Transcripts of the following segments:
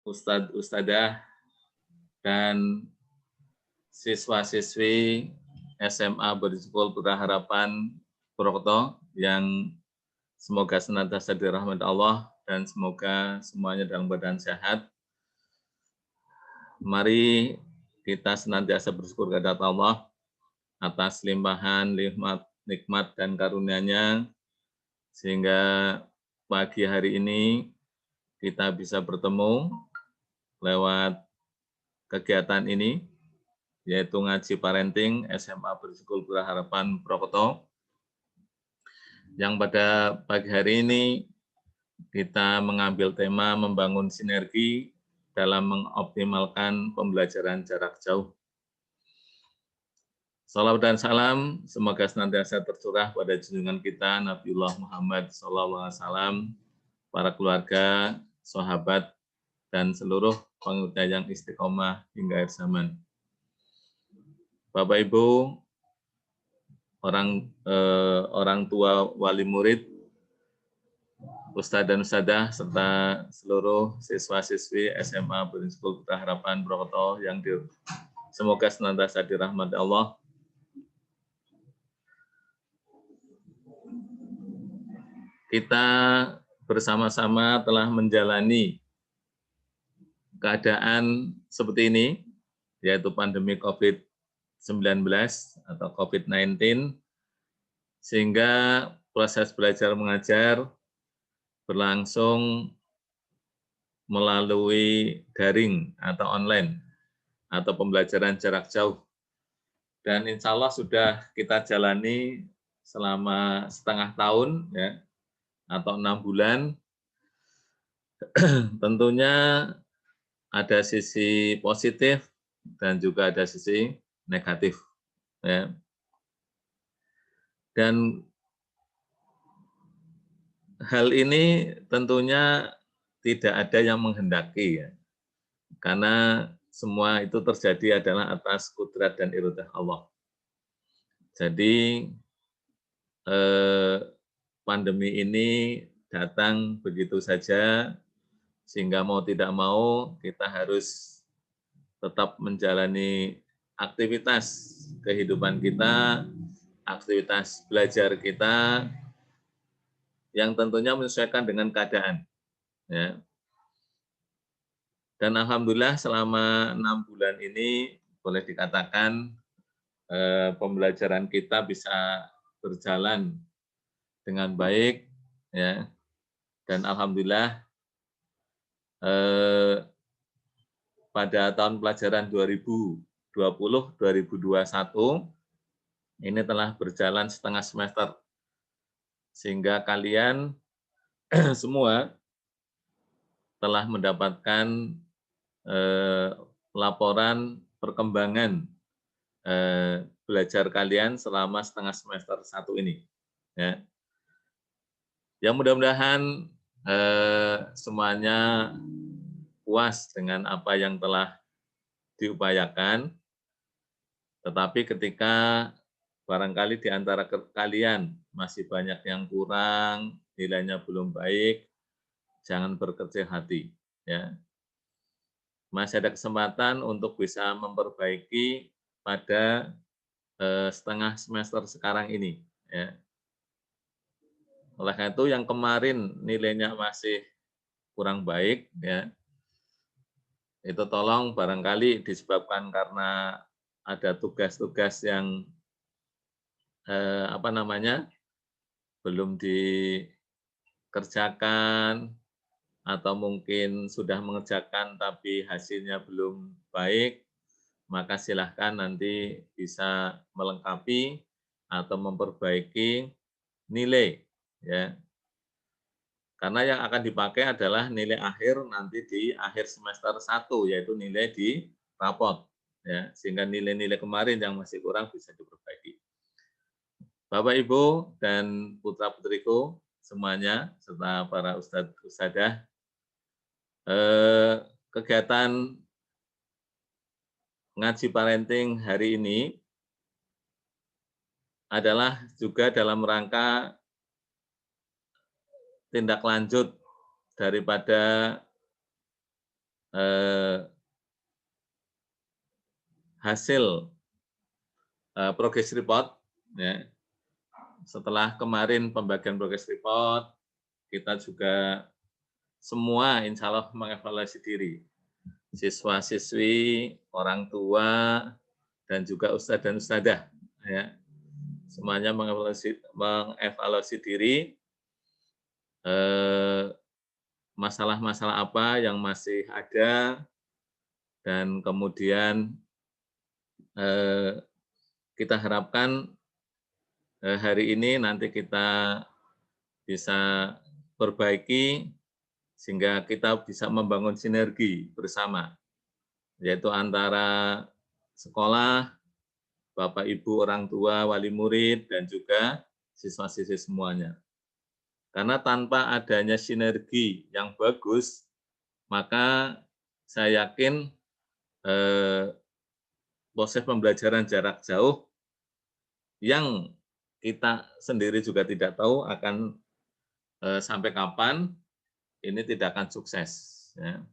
Ustadz, Ustadzah, dan siswa-siswi SMA Beriskul Berharapan Purwokerto yang semoga senantiasa dirahmati Allah dan semoga semuanya dalam badan sehat. Mari kita senantiasa bersyukur kepada Allah atas limpahan, nikmat dan karunia-Nya sehingga pagi hari ini kita bisa bertemu lewat kegiatan ini, yaitu ngaji parenting SMA Beriskul Berharapan Purwokerto, yang pada pagi hari ini kita mengambil tema membangun sinergi dalam mengoptimalkan pembelajaran jarak jauh. Salawat dan salam semoga senantiasa tercurah pada junjungan kita Nabiullah Muhammad SAW, para keluarga, sahabat, dan seluruh pengikutnya yang istiqomah hingga akhir zaman. Bapak Ibu, orang tua wali murid, Ustadz dan Ustadzah, serta seluruh siswa-siswi SMA Beriskul Berharapan Purwokerto yang semoga senantiasa dirahmati Allah. Kita bersama-sama telah menjalani keadaan seperti ini, yaitu pandemi COVID-19 atau COVID-19, sehingga proses belajar mengajar berlangsung melalui daring atau online atau pembelajaran jarak jauh. Dan insya Allah sudah kita jalani selama setengah tahun, ya, atau 6 bulan. Tentunya ada sisi positif dan juga ada sisi negatif, ya. Dan hal ini tentunya tidak ada yang menghendaki, ya, karena semua itu terjadi adalah atas kudrat dan iradah Allah. Jadi pandemi ini datang begitu saja, sehingga mau tidak mau kita harus tetap menjalani aktivitas kehidupan kita, aktivitas belajar kita, yang tentunya menyesuaikan dengan keadaan. Ya. Dan alhamdulillah selama 6 bulan ini boleh dikatakan pembelajaran kita bisa berjalan dengan baik, ya. Dan alhamdulillah pada tahun pelajaran 2020-2021 ini telah berjalan setengah semester, sehingga kalian semua telah mendapatkan laporan perkembangan belajar kalian selama setengah semester 1 ini. Ya. Yang mudah-mudahan semuanya puas dengan apa yang telah diupayakan, tetapi ketika barangkali di antara kalian masih banyak yang kurang, nilainya belum baik, jangan berkecil hati. Ya. Masih ada kesempatan untuk bisa memperbaiki pada setengah semester sekarang ini. Ya. Oleh karena itu yang kemarin nilainya masih kurang baik, ya, itu tolong barangkali disebabkan karena ada tugas-tugas yang belum dikerjakan, atau mungkin sudah mengerjakan tapi hasilnya belum baik, maka silahkan nanti bisa melengkapi atau memperbaiki nilai, ya. Karena yang akan dipakai adalah nilai akhir nanti di akhir semester 1, yaitu nilai di rapot, ya, sehingga nilai-nilai kemarin yang masih kurang bisa diperbaiki. Bapak, Ibu, dan putra-putriku semuanya, serta para Ustadz, Ustadzah, kegiatan ngaji parenting hari ini adalah juga dalam rangka tindak lanjut daripada hasil progress report, ya. Setelah kemarin pembagian progress report, kita juga semua insya Allah mengevaluasi diri. Siswa-siswi, orang tua, dan juga ustadz dan ustadzah. Ya. Semuanya mengevaluasi diri, masalah-masalah apa yang masih ada, dan kemudian kita harapkan hari ini nanti kita bisa perbaiki sehingga kita bisa membangun sinergi bersama, yaitu antara sekolah, Bapak Ibu orang tua, wali murid, dan juga siswa-siswi semuanya. Karena tanpa adanya sinergi yang bagus, maka saya yakin proses pembelajaran jarak jauh yang kita sendiri juga tidak tahu akan sampai kapan ini tidak akan sukses. Ya.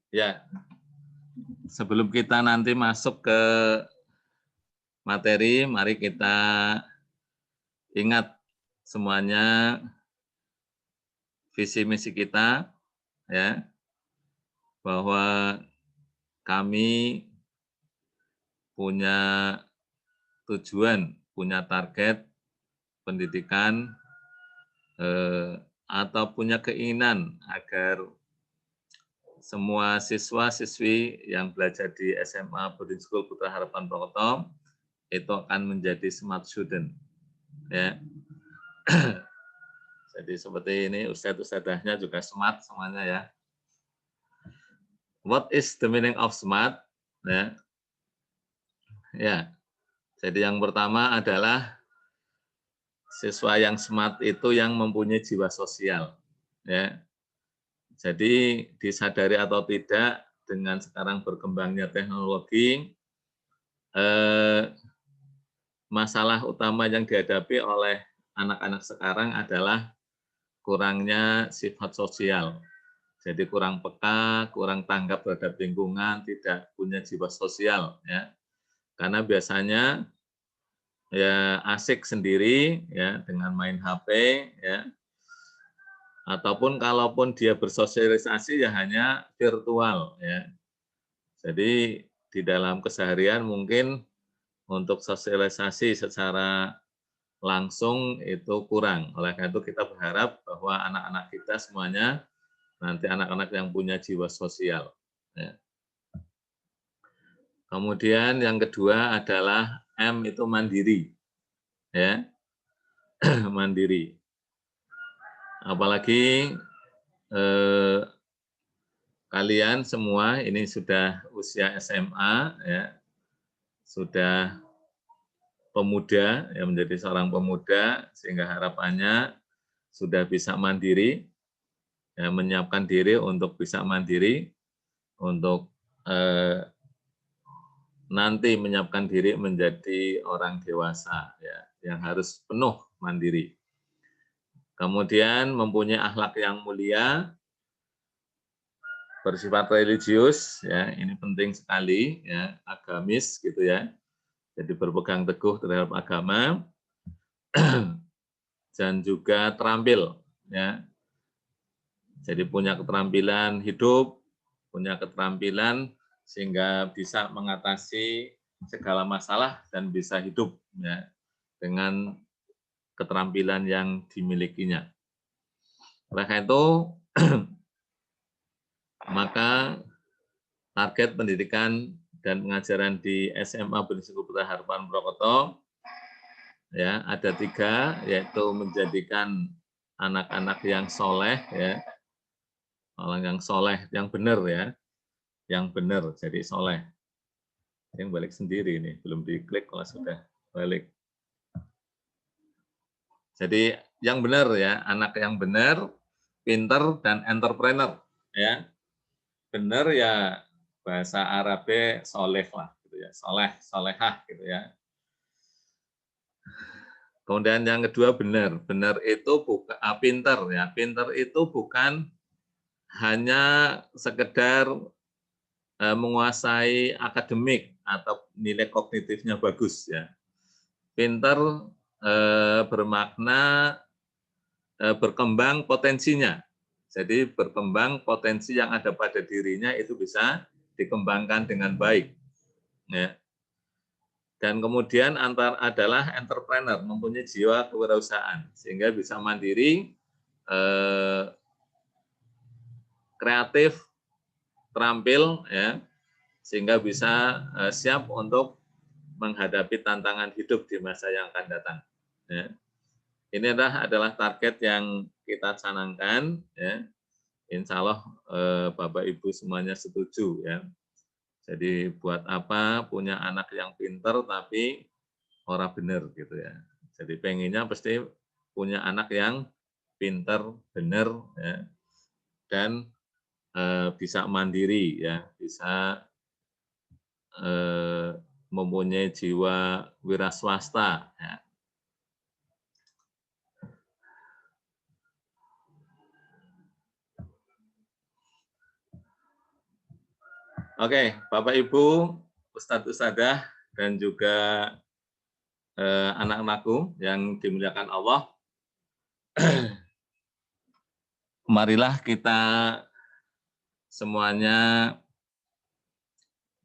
Ya, sebelum kita nanti masuk ke materi, mari kita ingat semuanya visi misi kita, ya, bahwa kami punya tujuan, punya target pendidikan atau punya keinginan agar semua siswa-siswi yang belajar di SMA Boarding School Putra Harapan Prokoto itu akan menjadi smart student. Ya. Jadi seperti ini, ustadz-ustadzahnya juga smart semuanya ya. What is the meaning of smart? Ya. Ya. Jadi yang pertama adalah siswa yang smart itu yang mempunyai jiwa sosial. Ya. Jadi disadari atau tidak, dengan sekarang berkembangnya teknologi, masalah utama yang dihadapi oleh anak-anak sekarang adalah kurangnya sifat sosial. Jadi kurang peka, kurang tanggap terhadap lingkungan, tidak punya jiwa sosial. Ya. Karena biasanya ya asik sendiri ya dengan main HP, ya. Ataupun kalaupun dia bersosialisasi ya hanya virtual, ya. Jadi di dalam keseharian mungkin untuk sosialisasi secara langsung itu kurang. Oleh karena itu kita berharap bahwa anak-anak kita semuanya nanti anak-anak yang punya jiwa sosial. Ya. Kemudian yang kedua adalah M itu mandiri, ya. Mandiri. Apalagi kalian semua ini sudah usia SMA, ya, sudah pemuda, ya, menjadi seorang pemuda, sehingga harapannya sudah bisa mandiri, ya, menyiapkan diri untuk bisa mandiri, untuk nanti menyiapkan diri menjadi orang dewasa, ya, yang harus penuh mandiri. Kemudian mempunyai akhlak yang mulia, bersifat religius, ya, ini penting sekali, ya, agamis gitu ya. Jadi berpegang teguh terhadap agama dan juga terampil, ya. Jadi punya keterampilan hidup, punya keterampilan sehingga bisa mengatasi segala masalah dan bisa hidup, ya, dengan keterampilan yang dimilikinya. Oleh karena itu, maka target pendidikan dan pengajaran di SMA Boarding School Putra Harapan Prokoto ya ada 3, yaitu menjadikan anak-anak yang soleh, ya, orang yang soleh, yang benar, ya, yang benar, jadi soleh. Yang balik sendiri ini, belum diklik kalau sudah balik. Jadi yang benar ya, anak yang benar, pinter dan entrepreneur ya. Benar ya bahasa Arabnya soleh lah gitu ya, soleh, solehah gitu ya. Kemudian yang kedua benar, benar itu bukan pinter ya, pinter itu bukan hanya sekedar menguasai akademik atau nilai kognitifnya bagus ya. Pinter bermakna berkembang potensinya. Jadi berkembang potensi yang ada pada dirinya itu bisa dikembangkan dengan baik. Ya. Dan kemudian adalah entrepreneur, mempunyai jiwa kewirausahaan, sehingga bisa mandiri, kreatif, terampil, ya, sehingga bisa siap untuk menghadapi tantangan hidup di masa yang akan datang. Ya. Ini adalah target yang kita canangkan, ya. Insya Allah Bapak Ibu semuanya setuju ya. Jadi buat apa punya anak yang pinter tapi orang bener gitu ya. Jadi pengennya pasti punya anak yang pinter, bener ya, dan bisa mandiri ya, bisa mempunyai jiwa wira swasta ya. Oke, Bapak Ibu, Ustadz Ustadzah dan juga anak-anakku yang dimuliakan Allah, marilah kita semuanya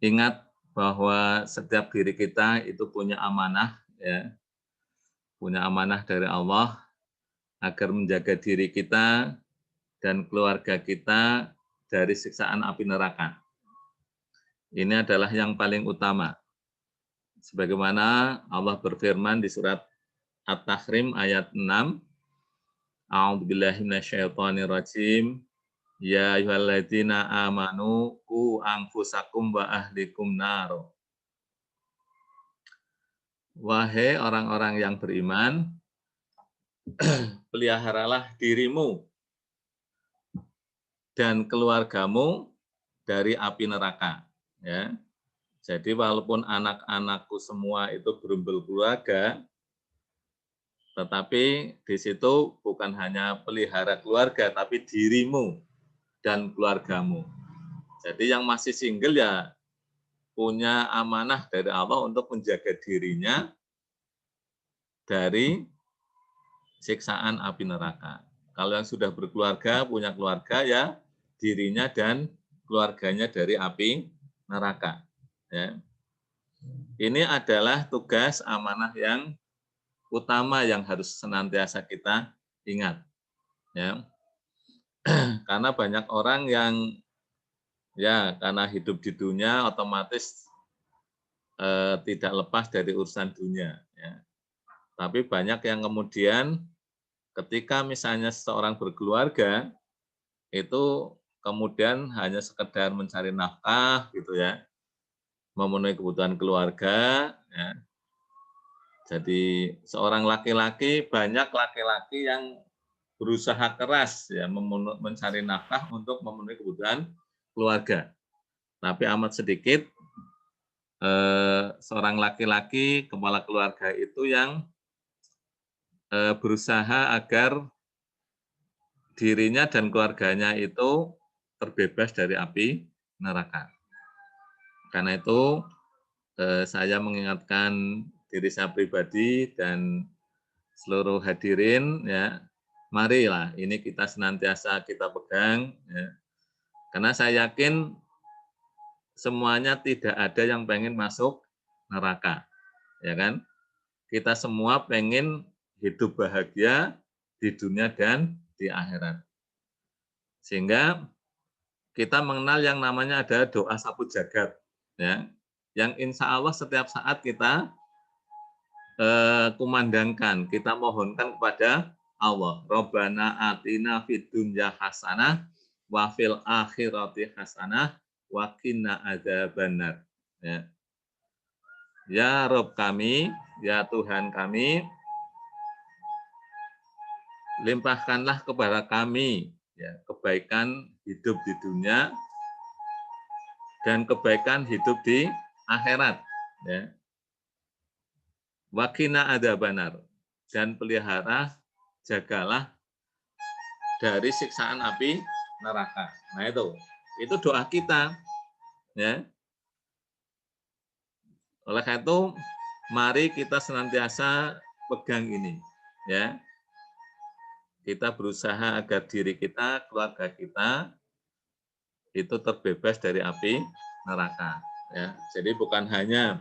ingat bahwa setiap diri kita itu punya amanah, ya, punya amanah dari Allah agar menjaga diri kita dan keluarga kita dari siksaan api neraka. Ini adalah yang paling utama. Sebagaimana Allah berfirman di surat At-Tahrim ayat 6, A'udzubillahi minasyaitonirrajim. Ya ayyuhalladzina amanu qu anfusakum wa ahlikum naro. Wahai orang-orang yang beriman, peliharalah dirimu dan keluargamu dari api neraka. Ya. Jadi walaupun anak-anakku semua itu belum berkeluarga, tetapi di situ bukan hanya pelihara keluarga, tapi dirimu dan keluargamu. Jadi yang masih single ya punya amanah dari Allah untuk menjaga dirinya dari siksaan api neraka. Kalau yang sudah berkeluarga, punya keluarga ya dirinya dan keluarganya dari api neraka. Ya. Ini adalah tugas amanah yang utama yang harus senantiasa kita ingat. Ya. Karena banyak orang yang ya karena hidup di dunia otomatis tidak lepas dari urusan dunia. Ya. Tapi banyak yang kemudian ketika misalnya seseorang berkeluarga, itu kemudian hanya sekedar mencari nafkah gitu ya, memenuhi kebutuhan keluarga. Ya. Jadi seorang laki-laki, banyak laki-laki yang berusaha keras ya mencari nafkah untuk memenuhi kebutuhan keluarga. Tapi amat sedikit seorang laki-laki kepala keluarga itu yang berusaha agar dirinya dan keluarganya itu terbebas dari api neraka. Karena itu saya mengingatkan diri saya pribadi dan seluruh hadirin ya, marilah ini kita senantiasa kita pegang ya. Karena saya yakin semuanya tidak ada yang pengen masuk neraka. Ya kan? Kita semua pengen hidup bahagia di dunia dan di akhirat. Sehingga kita mengenal yang namanya ada doa sapu jagat, ya, yang insya Allah setiap saat kita kumandangkan, kita mohonkan kepada Allah. Robbana atina fid dunya hasanah wa fil akhirati hasanah wa qina adzabannar. Ya. Ya Rob kami, ya Tuhan kami, limpahkanlah kepada kami ya kebaikan hidup di dunia dan kebaikan hidup di akhirat ya. Waqina adzabannar, dan pelihara jagalah dari siksaan api neraka. Nah itu doa kita ya. Oleh karena itu mari kita senantiasa pegang ini ya. Kita berusaha agar diri kita, keluarga kita itu terbebas dari api neraka ya. Jadi bukan hanya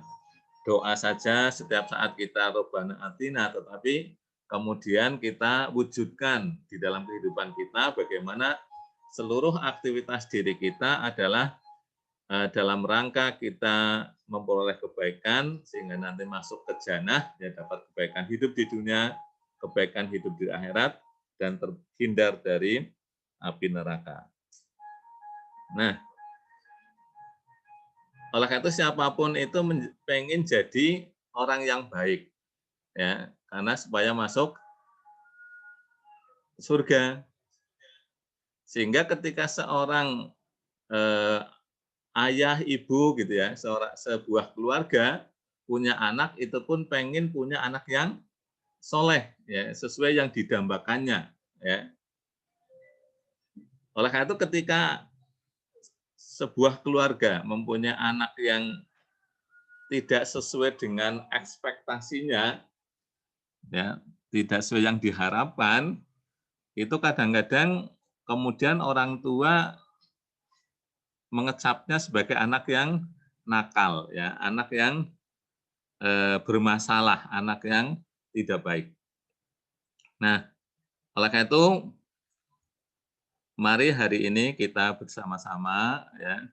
doa saja setiap saat kita Robbana Atina, tetapi kemudian kita wujudkan di dalam kehidupan kita bagaimana seluruh aktivitas diri kita adalah dalam rangka kita memperoleh kebaikan sehingga nanti masuk ke jannah ya, dapat kebaikan hidup di dunia, kebaikan hidup di akhirat, dan terhindar dari api neraka. Nah, oleh karena itu siapapun itu pengen jadi orang yang baik ya, karena supaya masuk surga. Sehingga ketika seorang ayah, ibu gitu ya, sebuah keluarga punya anak, itu pun pengen punya anak yang soleh ya, sesuai yang didambakannya ya. Oleh karena itu ketika sebuah keluarga mempunyai anak yang tidak sesuai dengan ekspektasinya ya, tidak sesuai yang diharapkan, itu kadang-kadang kemudian orang tua mengecapnya sebagai anak yang nakal ya, anak yang bermasalah, anak yang tidak baik. Nah, oleh karena itu mari hari ini kita bersama-sama ya,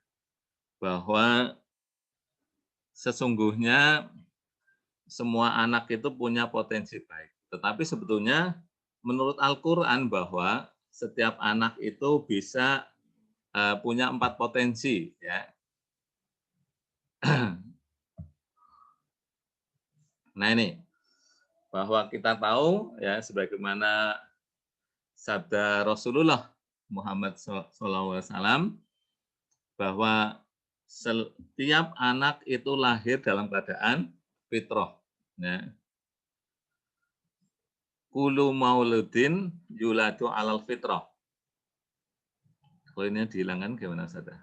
bahwa sesungguhnya semua anak itu punya potensi baik. Tetapi sebetulnya menurut Al-Qur'an bahwa setiap anak itu bisa punya 4 potensi ya. Nah ini, bahwa kita tahu ya sebagaimana sabda Rasulullah Muhammad SAW bahwa setiap anak itu lahir dalam keadaan fitrah. Ya. Kullu mauludin yuladu alal fitrah. Kalau ini dihilangkan gimana saja?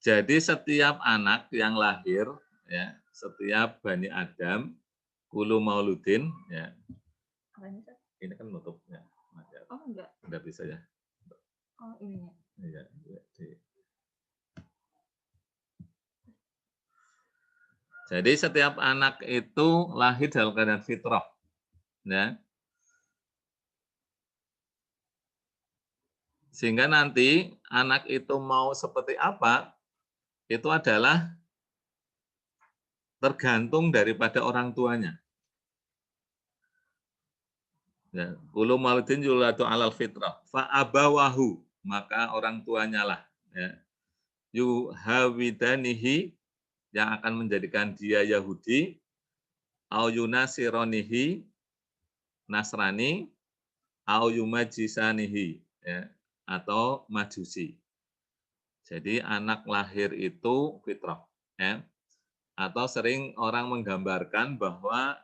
Jadi setiap anak yang lahir, ya, setiap Bani Adam, kullu mauludin, ya. Ini kan nutupnya. Oh enggak. Enggak bisa ya. Oh ininya. Iya, iya. Jadi setiap anak itu lahir dalam keadaan fitrah, ya. Sehingga nanti anak itu mau seperti apa, itu adalah tergantung daripada orang tuanya. Ya, kullu mauludin yuladu alal fitrah, fa abawahu, maka orang tuanya lah, ya. Yuhawidanihi, yang akan menjadikan dia Yahudi, au yunasironihi, Nasrani, au yumajisanihi, ya, atau majusi. Jadi anak lahir itu fitrah, ya. Atau sering orang menggambarkan bahwa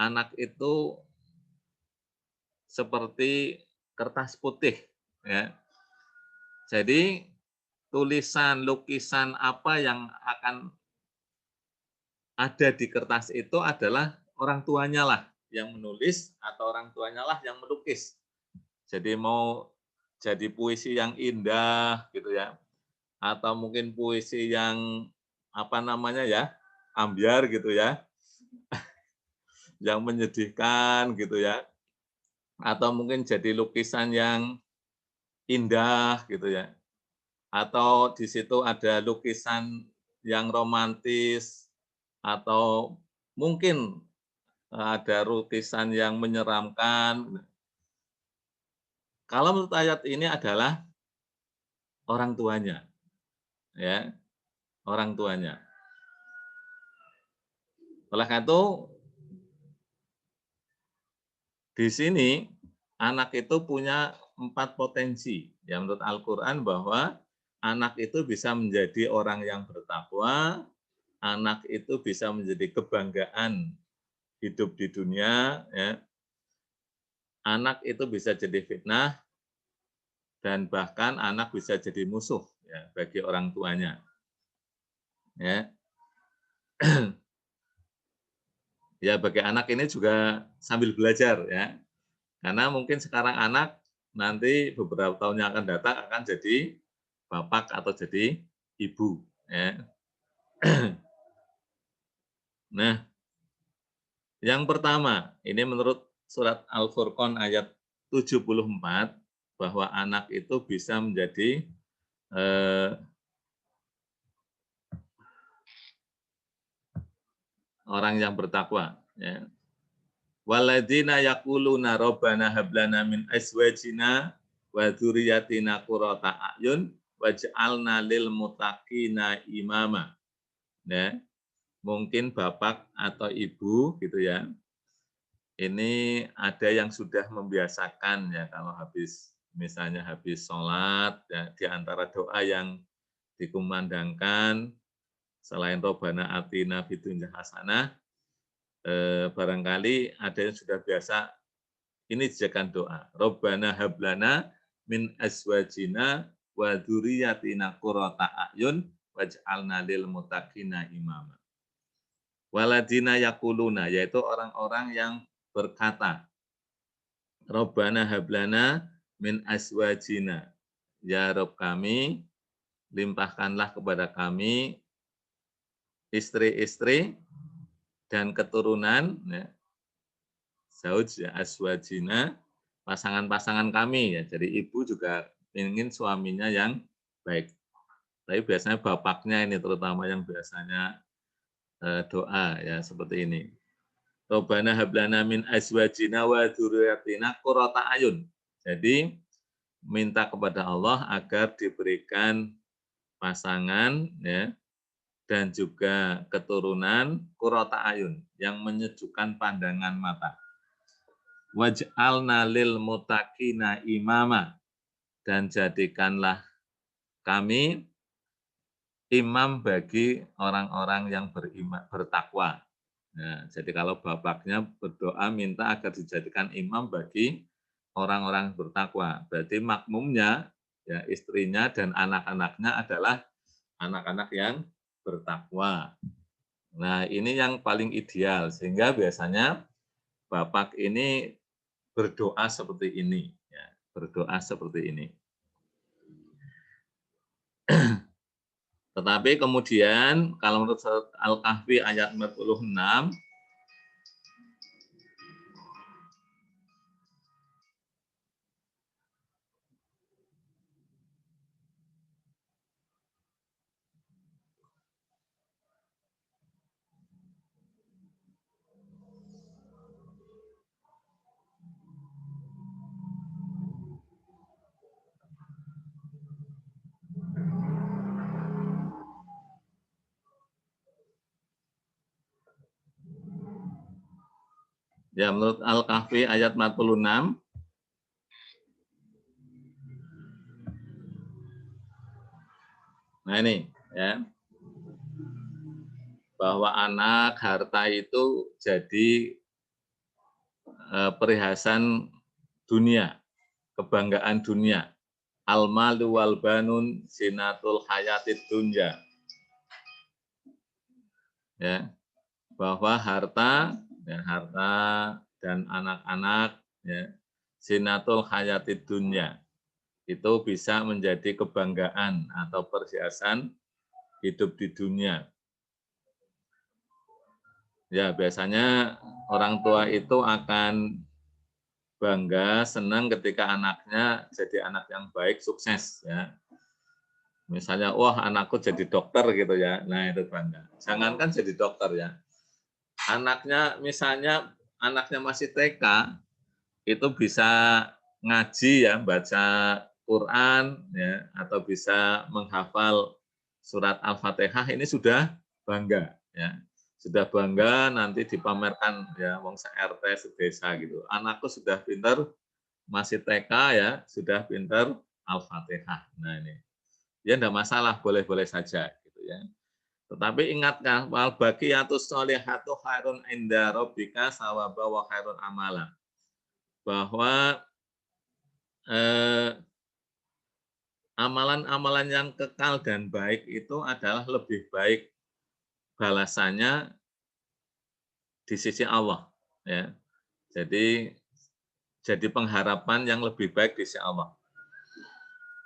anak itu seperti kertas putih ya. Jadi tulisan, lukisan apa yang akan ada di kertas itu adalah orang tuanya lah yang menulis atau orang tuanya lah yang melukis. Jadi mau jadi puisi yang indah gitu ya. Atau mungkin puisi yang apa namanya ya, ambyar gitu ya. Yang menyedihkan gitu ya. Atau mungkin jadi lukisan yang indah gitu ya. Atau di situ ada lukisan yang romantis, atau mungkin ada lukisan yang menyeramkan. Kalau menurut ayat ini adalah orang tuanya, ya, orang tuanya. Oleh karena itu, di sini anak itu punya 4 potensi. Ya, menurut Al-Qur'an bahwa anak itu bisa menjadi orang yang bertakwa, anak itu bisa menjadi kebanggaan hidup di dunia, ya. Anak itu bisa jadi fitnah, dan bahkan anak bisa jadi musuh ya bagi orang tuanya. Ya. Ya bagi anak ini juga sambil belajar ya. Karena mungkin sekarang anak nanti beberapa tahun yang akan datang akan jadi bapak atau jadi ibu ya. Nah, yang pertama, ini menurut surat Al-Furqan ayat 74 bahwa anak itu bisa menjadi eh, orang yang bertakwa ya. Waladina yaquluna rabbana hab lana min azwajina wa dzurriyyatina qurrata a'yun waj'alna lil muttaqina imama. Ya, mungkin bapak atau ibu gitu ya. Ini ada yang sudah membiasakan ya kalau habis misalnya habis sholat ya, di antara doa yang dikumandangkan selain Robbana atina fid dunya hasanah, barangkali ada yang sudah biasa ini dijadikan doa. Robbana hablana min azwajina wa dzurriyyatina qurrata a'yun waj'alna lil muttaqina imama. Waladina yaquluna, yaitu orang-orang yang berkata, Robbana hablana min azwajina. Ya Rob kami, limpahkanlah kepada kami istri-istri dan keturunan, ya, zauj ya, azwajina, pasangan-pasangan kami ya. Jadi ibu juga ingin suaminya yang baik. Tapi biasanya bapaknya ini terutama yang biasanya doa ya seperti ini. Robbana hablana min azwajina wa dzurriyyatina qurrata ayun. Jadi minta kepada Allah agar diberikan pasangan ya dan juga keturunan qurrata ayun yang menyejukkan pandangan mata. Waj'alna lil muttaqina imama, dan jadikanlah kami imam bagi orang-orang yang bertakwa. Nah, jadi kalau bapaknya berdoa minta agar dijadikan imam bagi orang-orang bertakwa, berarti makmumnya ya istrinya dan anak-anaknya adalah anak-anak yang bertakwa. Nah, ini yang paling ideal sehingga biasanya bapak ini berdoa seperti ini ya, berdoa seperti ini. Tetapi kemudian kalau menurut surat Al-Kahfi ayat 46 ya menurut Al-Kahfi ayat 46 nah ini ya bahwa anak harta itu jadi perhiasan dunia, kebanggaan dunia. Al-malu wal banun zinatul hayatid dunya. Ya, bahwa harta dan anak-anak ya, zinatul hayatid dunya itu bisa menjadi kebanggaan atau perhiasan hidup di dunia. Ya, biasanya orang tua itu akan bangga, senang ketika anaknya jadi anak yang baik, sukses ya. Misalnya, wah anakku jadi dokter gitu ya. Nah, itu bangga. Jangankan jadi dokter ya. Anaknya misalnya anaknya masih TK, itu bisa ngaji ya, baca Quran ya atau bisa menghafal surat Al-Fatihah, ini sudah bangga ya. sudah bangga nanti dipamerkan ya wong se-RT sedesa gitu. Anakku sudah pinter, masih TK ya, sudah pinter Al-Fatihah. Nah ini, ya enggak masalah, boleh-boleh saja gitu ya. Tetapi ingatkan, wal baqiyatus sholihatu khairun inda rabbika sawaba wa khairun amala. Bahwa amalan-amalan yang kekal dan baik itu adalah lebih baik balasannya di sisi Allah ya. Jadi pengharapan yang lebih baik di sisi Allah.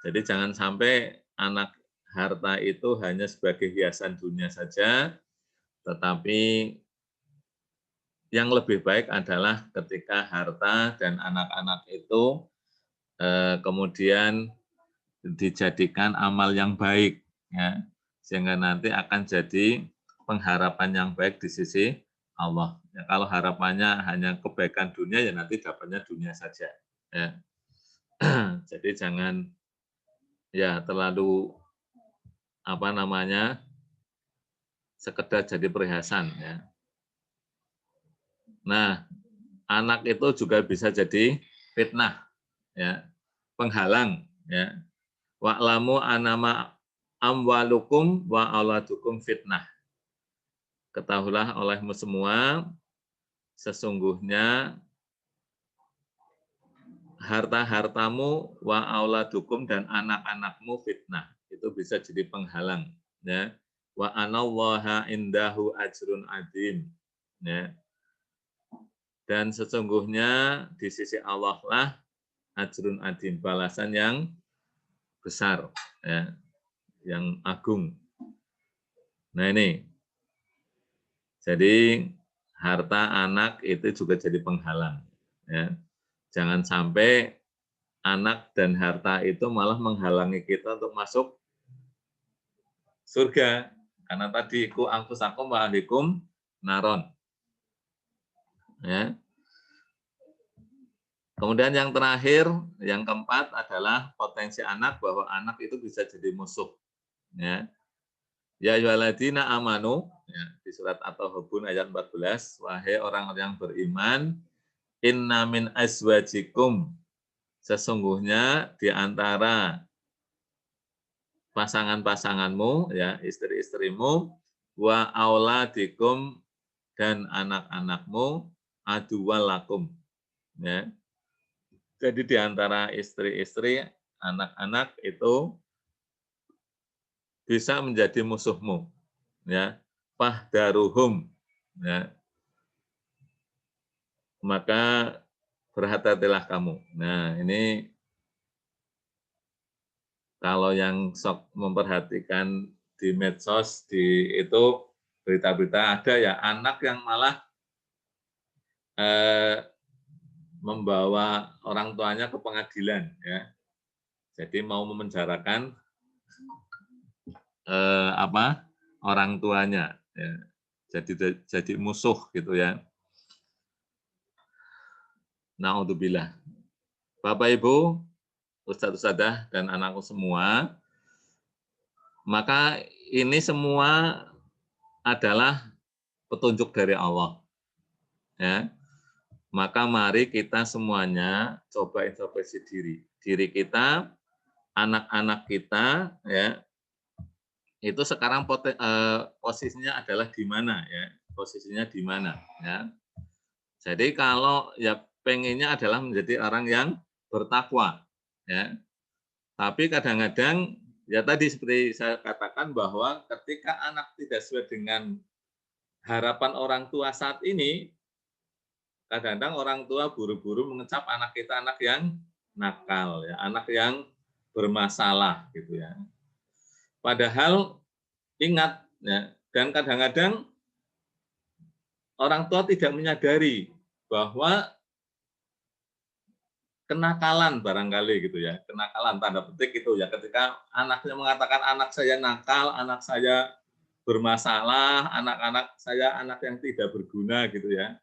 Jadi jangan sampai anak harta itu hanya sebagai hiasan dunia saja, tetapi yang lebih baik adalah ketika harta dan anak-anak itu kemudian dijadikan amal yang baik, ya, sehingga nanti akan jadi pengharapan yang baik di sisi Allah. Ya, kalau harapannya hanya kebaikan dunia, ya nanti dapatnya dunia saja. Ya. Jadi jangan ya terlalu sekedar jadi perhiasan. Ya. Nah, anak itu juga bisa jadi fitnah, ya, penghalang. Ya. Wa'lamu anama amwalukum wa auladukum fitnah. Ketahuilah olehmu semua, sesungguhnya harta-hartamu wa auladukum dan anak-anakmu fitnah. Itu bisa jadi penghalang. Ya. Wa anallaha indahu ajrun adim. Ya. Dan sesungguhnya di sisi Allah lah ajrun adim, balasan yang besar, ya, yang agung. Nah ini, jadi harta anak itu juga jadi penghalang. Ya. Jangan sampai anak dan harta itu malah menghalangi kita untuk masuk surga. Karena tadi ku angfusakum wa ahlikum naron. Ya. Kemudian yang terakhir, yang keempat adalah potensi anak, bahwa anak itu bisa jadi musuh. Ya. Ya ayyuhalladzina amanu, ya, di surat At-Taghabun ayat 14, wahai orang yang beriman, inna min azwajikum, sesungguhnya di antara pasangan-pasanganmu, ya, istri-istrimu, wa auladikum, dan anak-anakmu, aduwalakum. Ya. Jadi di antara istri-istri, anak-anak itu bisa menjadi musuhmu, ya. Fahdaruhum, ya. Maka berhati-hatilah kamu. Nah, ini kalau yang sok memperhatikan di medsos, di itu berita-berita ada ya anak yang malah membawa orang tuanya ke pengadilan, ya. Jadi mau memenjarakan orang tuanya, ya. Jadi musuh gitu ya. Naudzubillah. Bapak Ibu, Ustadz Ustadzah dan anakku semua, maka ini semua adalah petunjuk dari Allah. Ya. Maka mari kita semuanya coba introspeksi diri. Diri kita, anak-anak kita, ya, itu sekarang posisinya adalah di mana, ya? Posisinya di mana, ya? Jadi kalau ya pengennya adalah menjadi orang yang bertakwa, ya. Tapi kadang-kadang ya tadi seperti saya katakan bahwa ketika anak tidak sesuai dengan harapan orang tua saat ini, kadang-kadang orang tua buru-buru mengecap anak kita anak yang nakal, ya, anak yang bermasalah gitu ya. Padahal ingat, ya, dan kadang-kadang orang tua tidak menyadari bahwa kenakalan barangkali gitu ya, kenakalan tanda petik itu ya, ketika anaknya mengatakan anak saya nakal, anak saya bermasalah, anak-anak saya anak yang tidak berguna gitu ya.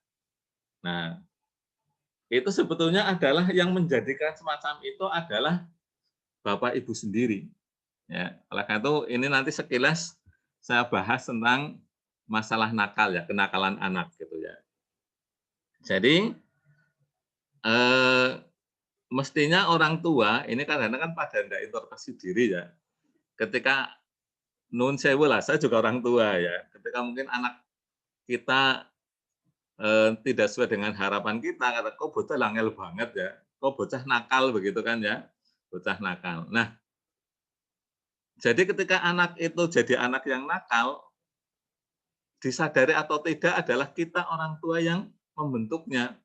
Nah, itu sebetulnya adalah yang menjadikan semacam itu adalah Bapak Ibu sendiri. Ya, oleh karena itu ini nanti sekilas saya bahas tentang masalah nakal ya, kenakalan anak gitu ya. Jadi mestinya orang tua ini kadang-kadang kan pada tidak introspeksi diri ya. Ketika nun sewu lah, saya juga orang tua ya. Ketika mungkin anak kita tidak sesuai dengan harapan kita, kata kok bocah langel banget ya, kok bocah nakal begitu kan ya, bocah nakal. Nah, jadi ketika anak itu jadi anak yang nakal, disadari atau tidak adalah kita orang tua yang membentuknya.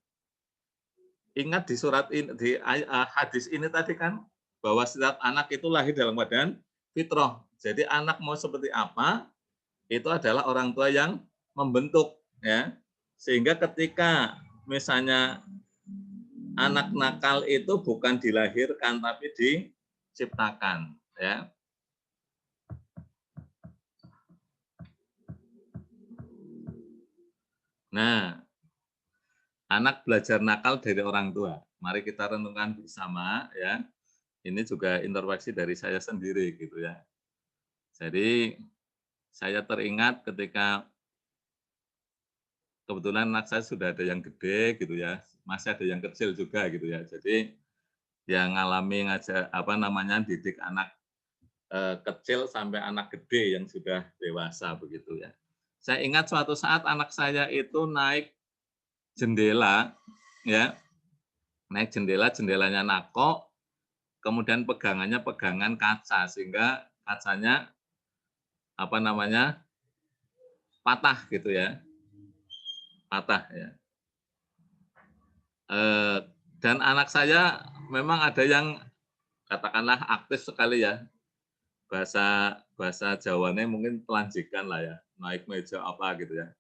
Ingat di surat ini, di hadis ini tadi kan, bahwa setiap anak itu lahir dalam keadaan fitrah. Jadi anak mau seperti apa, itu adalah orang tua yang membentuk, ya. Sehingga ketika misalnya anak nakal itu bukan dilahirkan tapi diciptakan, ya. Nah, anak belajar nakal dari orang tua. Mari kita renungkan bersama, ya. Ini juga introspeksi dari saya sendiri gitu ya. Jadi saya teringat ketika kebetulan anak saya sudah ada yang gede gitu ya, masih ada yang kecil juga gitu ya. Jadi yang ngalami didik anak kecil sampai anak gede yang sudah dewasa begitu ya. Saya ingat suatu saat anak saya itu naik jendela ya, naik jendela, jendelanya nakok, kemudian pegangannya pegangan kaca sehingga kacanya patah gitu ya, patah ya. Dan anak saya memang ada yang katakanlah aktif sekali ya, bahasa bahasa Jawanya mungkin pelanjikan lah ya, naik meja apa gitu ya.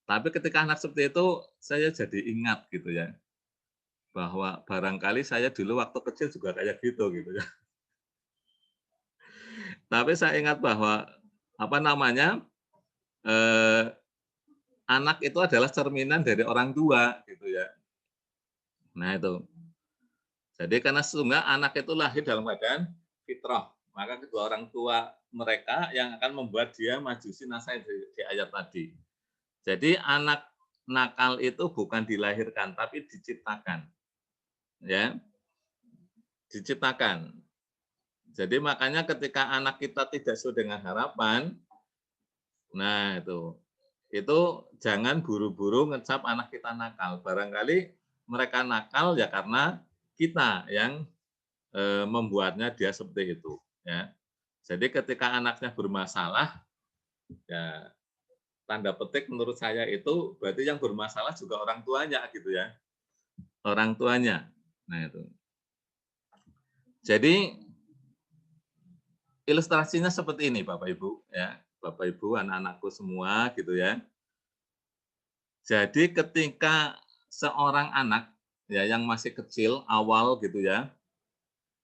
Tapi ketika anak seperti itu, saya jadi ingat gitu ya, bahwa barangkali saya dulu waktu kecil juga kayak gitu ya. Tapi saya ingat bahwa eh, anak itu adalah cerminan dari orang tua gitu ya. Nah itu. Jadi karena sesungguhnya anak itu lahir dalam keadaan fitrah, maka kedua orang tua mereka yang akan membuat dia majusi nasihat di ayat tadi. Jadi anak nakal itu bukan dilahirkan tapi diciptakan. Ya, diciptakan. Jadi makanya ketika anak kita tidak sesuai dengan harapan, nah itu jangan buru-buru ngecap anak kita nakal. Barangkali mereka nakal ya karena kita yang membuatnya dia seperti itu. Ya. Jadi ketika anaknya bermasalah, ya tanda petik menurut saya itu berarti yang bermasalah juga orang tuanya gitu ya, orang tuanya. Nah itu. Jadi ilustrasinya seperti ini Bapak Ibu ya, Bapak Ibu anak-anakku semua gitu ya. Jadi ketika seorang anak ya yang masih kecil awal gitu ya,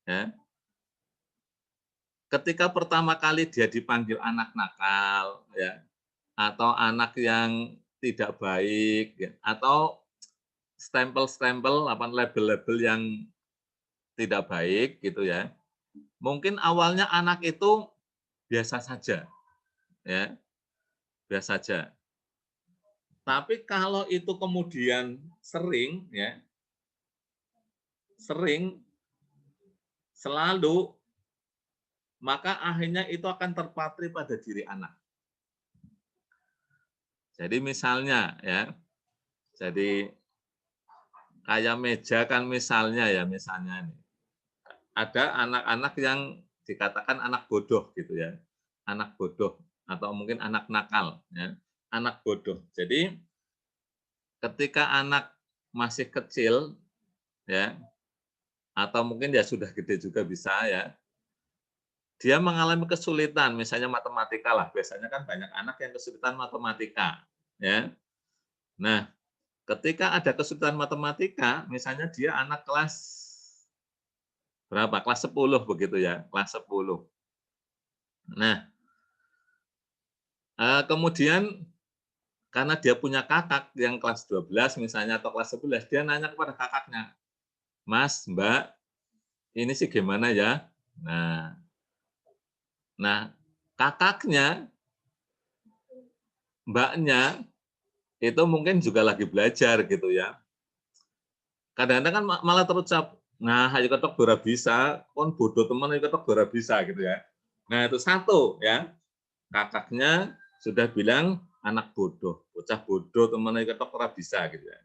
ya ketika pertama kali dia dipanggil anak nakal ya, atau anak yang tidak baik ya, atau stempel-stempel label-label yang tidak baik gitu ya. Mungkin awalnya anak itu biasa saja ya, biasa saja. Tapi kalau itu kemudian sering ya, sering selalu, maka akhirnya itu akan terpatri pada diri anak. Jadi misalnya ya, jadi kayak meja kan misalnya ya, misalnya nih, ada anak-anak yang dikatakan anak bodoh gitu ya, anak bodoh atau mungkin anak nakal ya, anak bodoh. Jadi ketika anak masih kecil ya, atau mungkin ya sudah gede juga bisa ya, dia mengalami kesulitan misalnya matematika lah, biasanya kan banyak anak yang kesulitan matematika ya. Nah, ketika ada kesulitan matematika, misalnya dia anak kelas berapa? Kelas 10 begitu ya, kelas 10. Nah, kemudian karena dia punya kakak yang kelas 12 misalnya atau kelas 11, dia nanya kepada kakaknya, "Mas, Mbak, ini sih gimana ya?" Nah, kakaknya mbaknya itu mungkin juga lagi belajar gitu ya. Kadang-kadang kan malah terucap, "Nah, ayo ketok ora bisa, kon bodoh temen ayo ketok ora bisa," gitu ya. Nah, itu satu ya, kakaknya sudah bilang anak bodoh, bocah bodoh temen ayo ketok ora bisa gitu ya.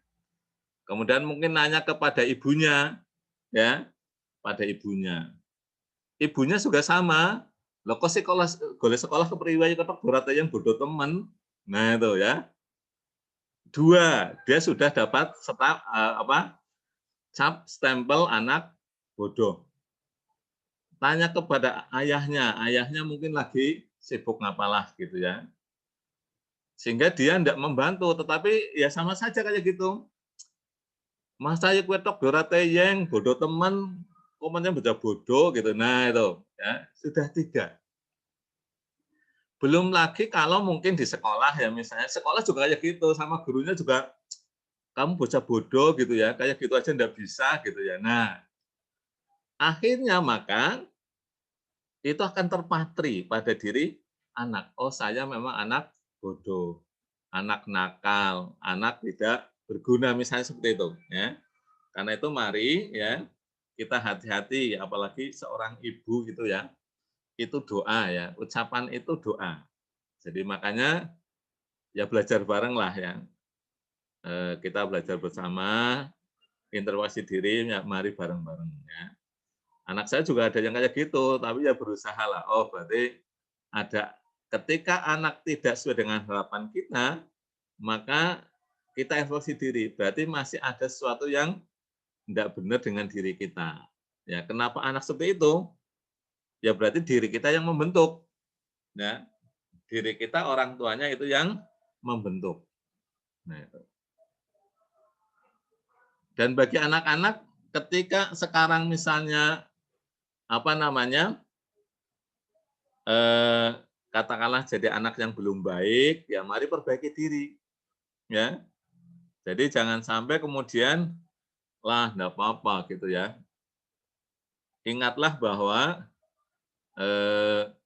Kemudian mungkin nanya kepada ibunya ya, pada ibunya. Ibunya juga sama, "Loh kok sekolah golek sekolah kepriwe ketok ora yang bodoh temen." Nah, itu ya. 2 dia sudah dapat cap stempel anak bodoh. Tanya kepada ayahnya, ayahnya mungkin lagi sibuk ngapalah gitu ya. Sehingga dia tidak membantu, tetapi ya sama saja kayak gitu. Masa ya kue tok ora teyeng, bodoh temen, komennya baca bodoh gitu. Nah itu ya, sudah 3. Belum lagi kalau mungkin di sekolah ya misalnya, sekolah juga kayak gitu, sama gurunya juga, "Kamu bocah bodoh," gitu ya, "kayak gitu aja ndak bisa," gitu ya. Nah, akhirnya maka itu akan terpatri pada diri anak. Oh, saya memang anak bodoh, anak nakal, anak tidak berguna, misalnya seperti itu, ya. Karena itu mari ya, kita hati-hati, apalagi seorang ibu gitu ya, itu doa ya, ucapan itu doa. Jadi makanya ya belajar bareng lah ya, kita belajar bersama, introspeksi diri, ya mari bareng-bareng ya. Anak saya juga ada yang kayak gitu, tapi ya berusaha lah, oh berarti ada ketika anak tidak sesuai dengan harapan kita, maka kita evaluasi diri, berarti masih ada sesuatu yang tidak benar dengan diri kita. Ya, kenapa anak seperti itu? Ya berarti diri kita yang membentuk. Ya, diri kita orang tuanya itu yang membentuk. Nah, itu. Dan bagi anak-anak ketika sekarang misalnya apa namanya? eh, katakanlah jadi anak yang belum baik, ya mari perbaiki diri, ya. Jadi jangan sampai kemudian, lah enggak apa-apa gitu ya. Ingatlah bahwa,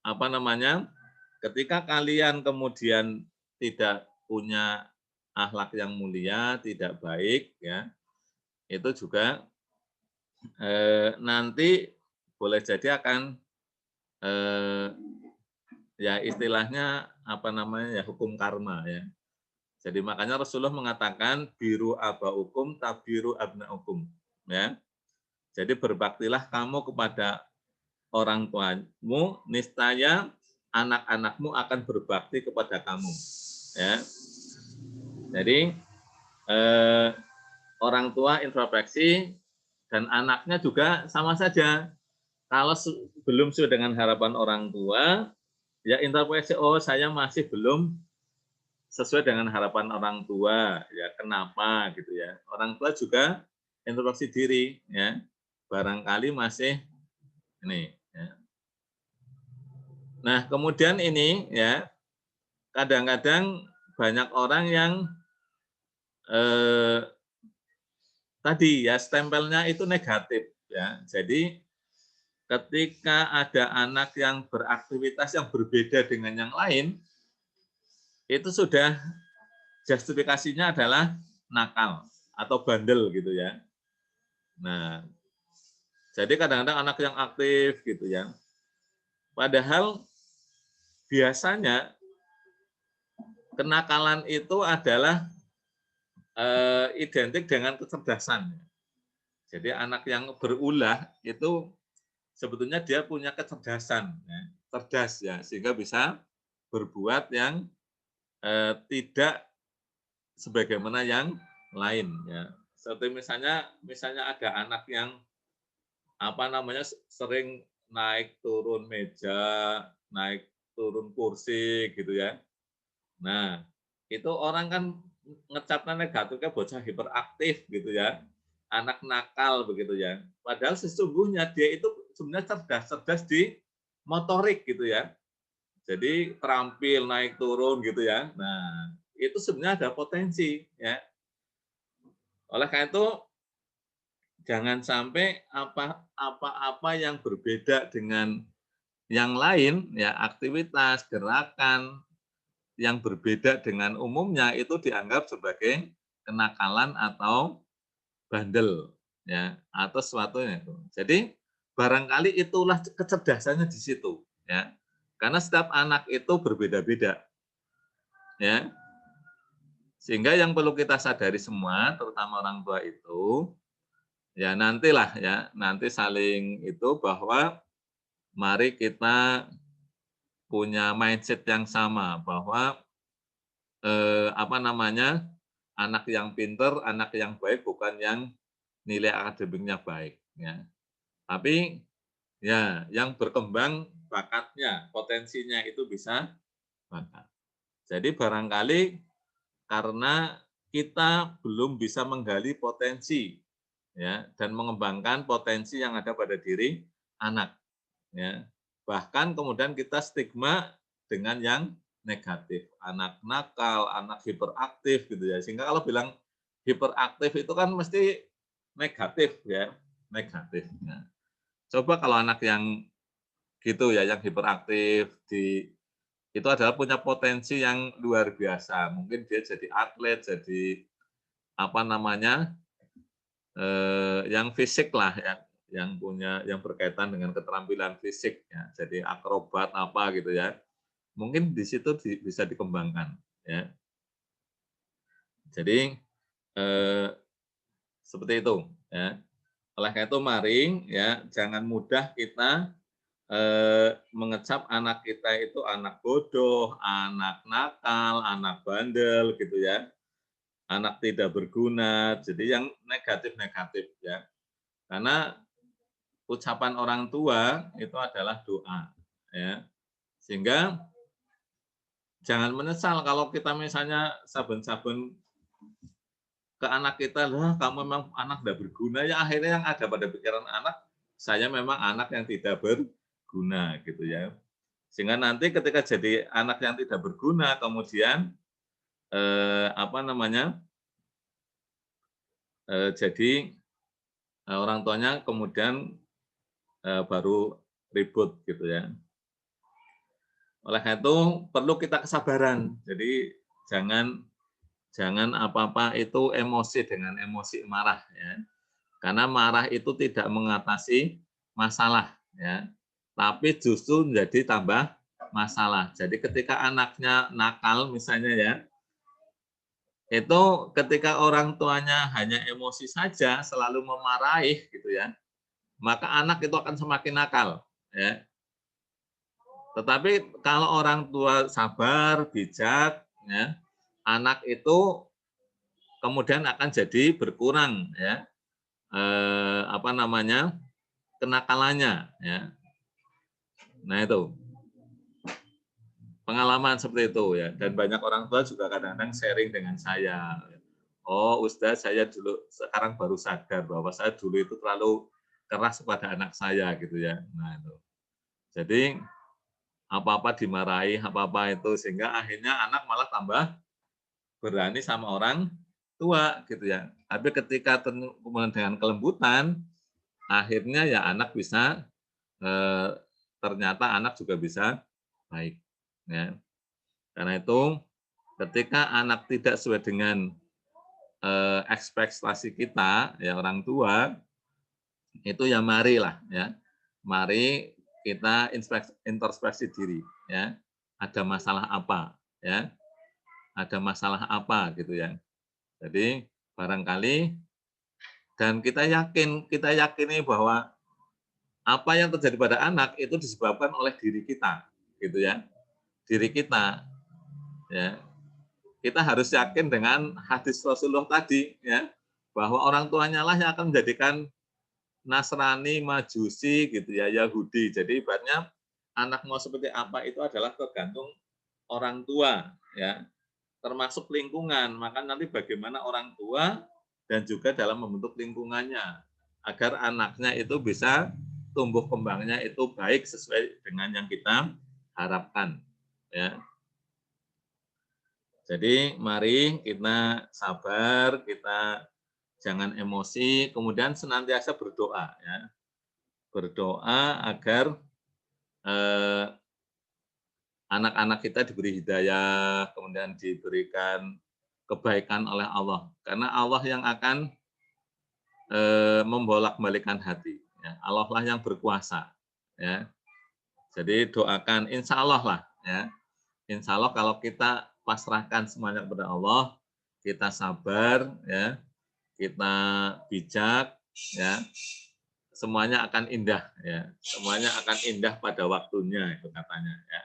apa namanya, ketika kalian kemudian tidak punya akhlak yang mulia, tidak baik ya, itu juga, nanti boleh jadi akan, eee, ya istilahnya apa namanya ya, hukum karma ya. Jadi makanya Rasulullah mengatakan, "Biru abaukum tabiru abnaukum." Ya. Jadi berbaktilah kamu kepada orang tuamu, niscaya anak-anakmu akan berbakti kepada kamu. Ya. Jadi eh, orang tua introspeksi dan anaknya juga sama saja. Kalau belum sesuai dengan harapan orang tua, ya introspeksi, oh saya masih belum sesuai dengan harapan orang tua, ya kenapa gitu ya. Orang tua juga introspeksi diri, ya barangkali masih ini. Ya. Nah kemudian ini ya kadang-kadang banyak orang yang eh, tadi ya stempelnya itu negatif ya. Jadi ketika ada anak yang beraktivitas yang berbeda dengan yang lain, itu sudah justifikasinya adalah nakal atau bandel gitu ya. Nah, jadi kadang-kadang anak yang aktif gitu ya. Padahal biasanya kenakalan itu adalah identik dengan kecerdasan. Jadi anak yang berulah itu sebetulnya dia punya kecerdasan, ya, cerdas ya, sehingga bisa berbuat yang tidak sebagaimana yang lain ya. Seperti misalnya ada anak yang apa namanya sering naik turun meja, naik turun kursi gitu ya. Nah, itu orang kan ngecapnya negatifnya bocah hiperaktif gitu ya. Anak nakal begitu ya. Padahal sesungguhnya dia itu sebenarnya cerdas, cerdas di motorik gitu ya. Jadi terampil naik turun gitu ya. Nah, itu sebenarnya ada potensi ya. Oleh karena itu jangan sampai apa-apa yang berbeda dengan yang lain ya, aktivitas, gerakan yang berbeda dengan umumnya itu dianggap sebagai kenakalan atau bandel, ya, atau sesuatunya itu. Jadi barangkali itulah kecerdasannya di situ, ya. Karena setiap anak itu berbeda-beda, ya. Sehingga yang perlu kita sadari semua, terutama orang tua itu, ya nantilah ya, nanti saling itu bahwa mari kita punya mindset yang sama bahwa apa namanya, anak yang pinter, anak yang baik bukan yang nilai akademiknya baik, ya. Tapi ya yang berkembang bakatnya, potensinya itu bisa bakat. Jadi barangkali karena kita belum bisa menggali potensi ya dan mengembangkan potensi yang ada pada diri anak ya. Bahkan kemudian kita stigma dengan yang negatif, anak nakal, anak hiperaktif gitu ya. Sehingga kalau bilang hiperaktif itu kan mesti negatif ya, negatif. Nah, coba kalau anak yang gitu ya, yang hiperaktif itu adalah punya potensi yang luar biasa. Mungkin dia jadi atlet, jadi apa namanya, yang fisik lah ya, yang punya yang berkaitan dengan keterampilan fisik ya, jadi akrobat apa gitu ya. Mungkin di situ bisa dikembangkan ya. Jadi eh, seperti itu ya. Oleh karena itu mari ya jangan mudah kita mengecap anak kita itu anak bodoh, anak nakal, anak bandel gitu ya, anak tidak berguna. Jadi yang negatif-negatif ya. Karena ucapan orang tua itu adalah doa ya. Sehingga jangan menyesal kalau kita misalnya saben-saben ke anak kita, lah kamu memang anak tidak berguna, ya akhirnya yang ada pada pikiran anak, saya memang anak yang tidak berguna gitu ya. Sehingga nanti ketika jadi anak yang tidak berguna, kemudian apa namanya, jadi orang tuanya kemudian baru ribut gitu ya. Oleh karena itu perlu kita kesabaran. Jadi jangan jangan apa-apa itu emosi dengan emosi marah ya. Karena marah itu tidak mengatasi masalah ya. Tapi justru menjadi tambah masalah. Jadi ketika anaknya nakal misalnya ya, itu ketika orang tuanya hanya emosi saja, selalu memarahi gitu ya, maka anak itu akan semakin nakal ya. Tetapi kalau orang tua sabar, bijak ya, anak itu kemudian akan jadi berkurang ya, apa namanya, kenakalannya ya. Nah itu pengalaman seperti itu ya, dan banyak orang tua juga kadang-kadang sharing dengan saya. Oh, Ustaz, saya dulu sekarang baru sadar bahwa saya dulu itu terlalu keras kepada anak saya gitu ya. Nah itu. Jadi apa-apa dimarahi, apa-apa itu sehingga akhirnya anak malah tambah berani sama orang tua gitu ya. Tapi ketika kemudian dengan kelembutan, akhirnya ya anak bisa ternyata anak juga bisa baik ya. Karena itu ketika anak tidak sesuai dengan ekspektasi kita ya orang tua, itu ya marilah ya. Mari kita introspeksi diri ya. Ada masalah apa ya? Ada masalah apa gitu ya. Jadi barangkali dan kita yakini bahwa apa yang terjadi pada anak itu disebabkan oleh diri kita gitu ya. Diri kita ya. Kita harus yakin dengan hadis Rasulullah tadi ya, bahwa orang tuanya lah yang akan menjadikan Nasrani, Majusi gitu ya, Yahudi. Jadi ibaratnya anak mau seperti apa itu adalah tergantung orang tua ya, termasuk lingkungan. Maka nanti bagaimana orang tua dan juga dalam membentuk lingkungannya agar anaknya itu bisa tumbuh kembangnya itu baik sesuai dengan yang kita harapkan ya. Jadi mari kita sabar, kita jangan emosi, kemudian senantiasa berdoa ya. Berdoa agar eh, anak-anak kita diberi hidayah, kemudian diberikan kebaikan oleh Allah. Karena Allah yang akan membolak-balikan hati. Ya. Allah lah yang berkuasa. Ya. Jadi doakan, insya Allah lah. Ya. Insya Allah kalau kita pasrahkan semuanya kepada Allah, kita sabar, ya, kita bijak, ya, semuanya akan indah. Ya. Semuanya akan indah pada waktunya, itu katanya. Ya.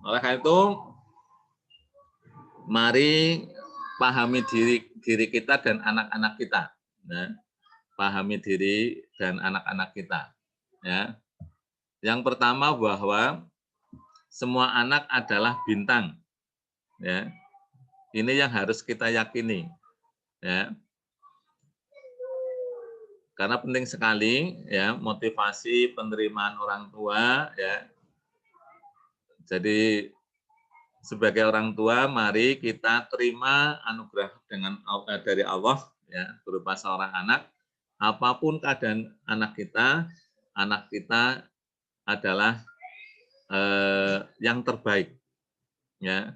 Oleh karena itu, mari pahami diri kita dan anak-anak kita. Ya. Pahami diri dan anak-anak kita. Ya. Yang pertama bahwa semua anak adalah bintang. Ya. Ini yang harus kita yakini. Ya. Karena penting sekali ya motivasi penerimaan orang tua ya. Jadi sebagai orang tua mari kita terima anugerah dari Allah ya berupa seorang anak. Apapun keadaan anak kita adalah yang terbaik ya.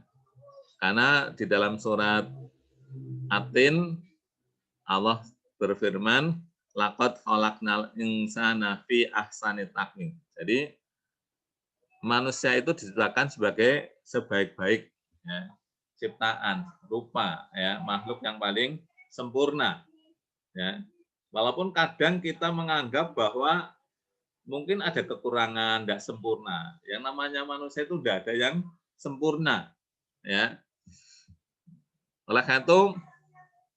Karena di dalam surat Atin Allah berfirman laqad khalaqnal insana fi ahsani taqwim. Jadi manusia itu diciptakan sebagai sebaik-baik ya, ciptaan, rupa ya, makhluk yang paling sempurna ya. Walaupun kadang kita menganggap bahwa mungkin ada kekurangan, tidak sempurna. Yang namanya manusia itu tidak ada yang sempurna ya. Oleh karena itu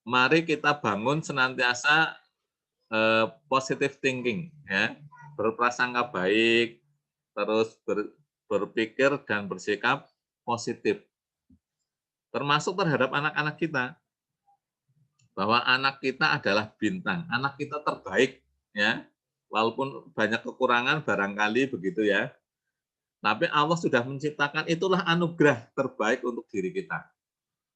mari kita bangun senantiasa positive thinking ya, berprasangka baik, terus berpikir dan bersikap positif. Termasuk terhadap anak-anak kita. Bahwa anak kita adalah bintang, anak kita terbaik ya. Walaupun banyak kekurangan barangkali begitu ya. Tapi Allah sudah menciptakan itulah anugerah terbaik untuk diri kita.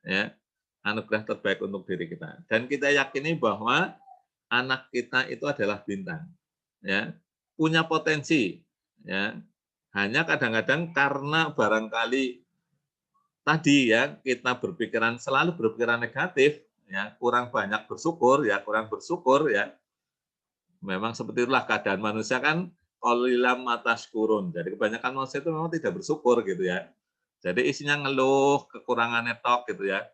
Ya. Anugerah terbaik untuk diri kita. Dan kita yakini bahwa anak kita itu adalah bintang. Ya. Punya potensi ya. Hanya kadang-kadang karena barangkali tadi ya kita selalu berpikiran negatif ya, kurang banyak bersyukur ya, memang seperti itulah keadaan manusia kan qalilam matashkurun. Jadi kebanyakan manusia itu memang tidak bersyukur gitu ya. Jadi isinya ngeluh, kekurangannya tok gitu ya.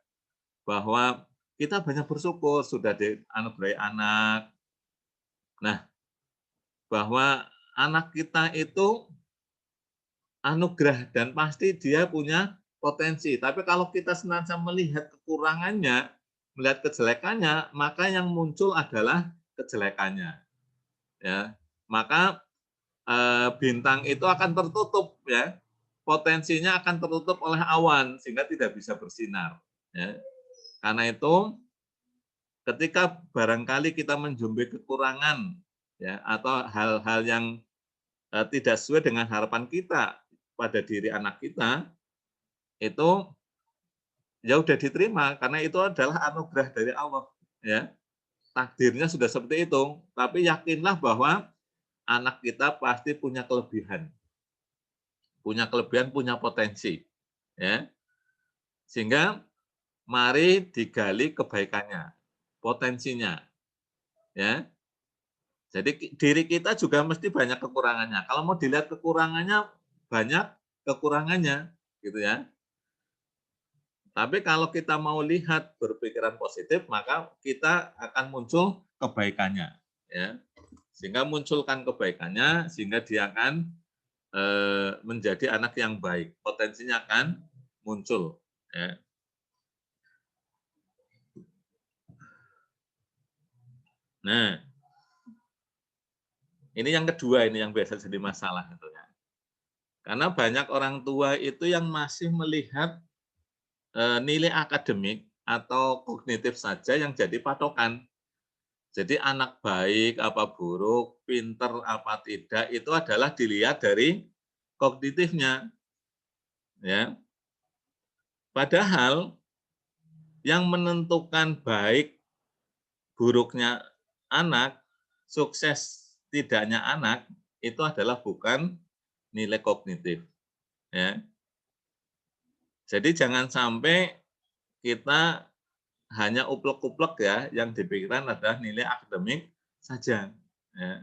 Bahwa kita banyak bersyukur sudah dianugerahi anak. Nah, bahwa anak kita itu anugerah dan pasti dia punya potensi. Tapi kalau kita senantiasa melihat kekurangannya, melihat kejelekannya, maka yang muncul adalah kejelekannya. Ya, maka bintang itu akan tertutup ya, potensinya akan tertutup oleh awan sehingga tidak bisa bersinar. Ya. Karena itu, ketika barangkali kita menjumpai kekurangan ya atau hal-hal yang tidak sesuai dengan harapan kita pada diri anak kita, itu ya udah diterima karena itu adalah anugerah dari Allah ya. Takdirnya sudah seperti itu, tapi yakinlah bahwa anak kita pasti punya kelebihan. Punya potensi ya. Sehingga mari digali kebaikannya, potensinya ya. Jadi diri kita juga mesti banyak kekurangannya. Kalau mau dilihat kekurangannya, banyak kekurangannya gitu ya. Tapi kalau kita mau lihat berpikiran positif, maka kita akan muncul kebaikannya. Ya. Sehingga munculkan kebaikannya, sehingga dia akan menjadi anak yang baik. Potensinya akan muncul. Ya. Nah, ini yang kedua, ini yang biasa jadi masalah. Gitu ya. Karena banyak orang tua itu yang masih melihat nilai akademik atau kognitif saja yang jadi patokan. Jadi anak baik apa buruk, pinter apa tidak, itu adalah dilihat dari kognitifnya. Ya. Padahal yang menentukan baik buruknya anak, sukses tidaknya anak, itu adalah bukan nilai kognitif. ya. Jadi jangan sampai kita hanya uplek-uplek ya, yang dipikirkan adalah nilai akademik saja. Ya.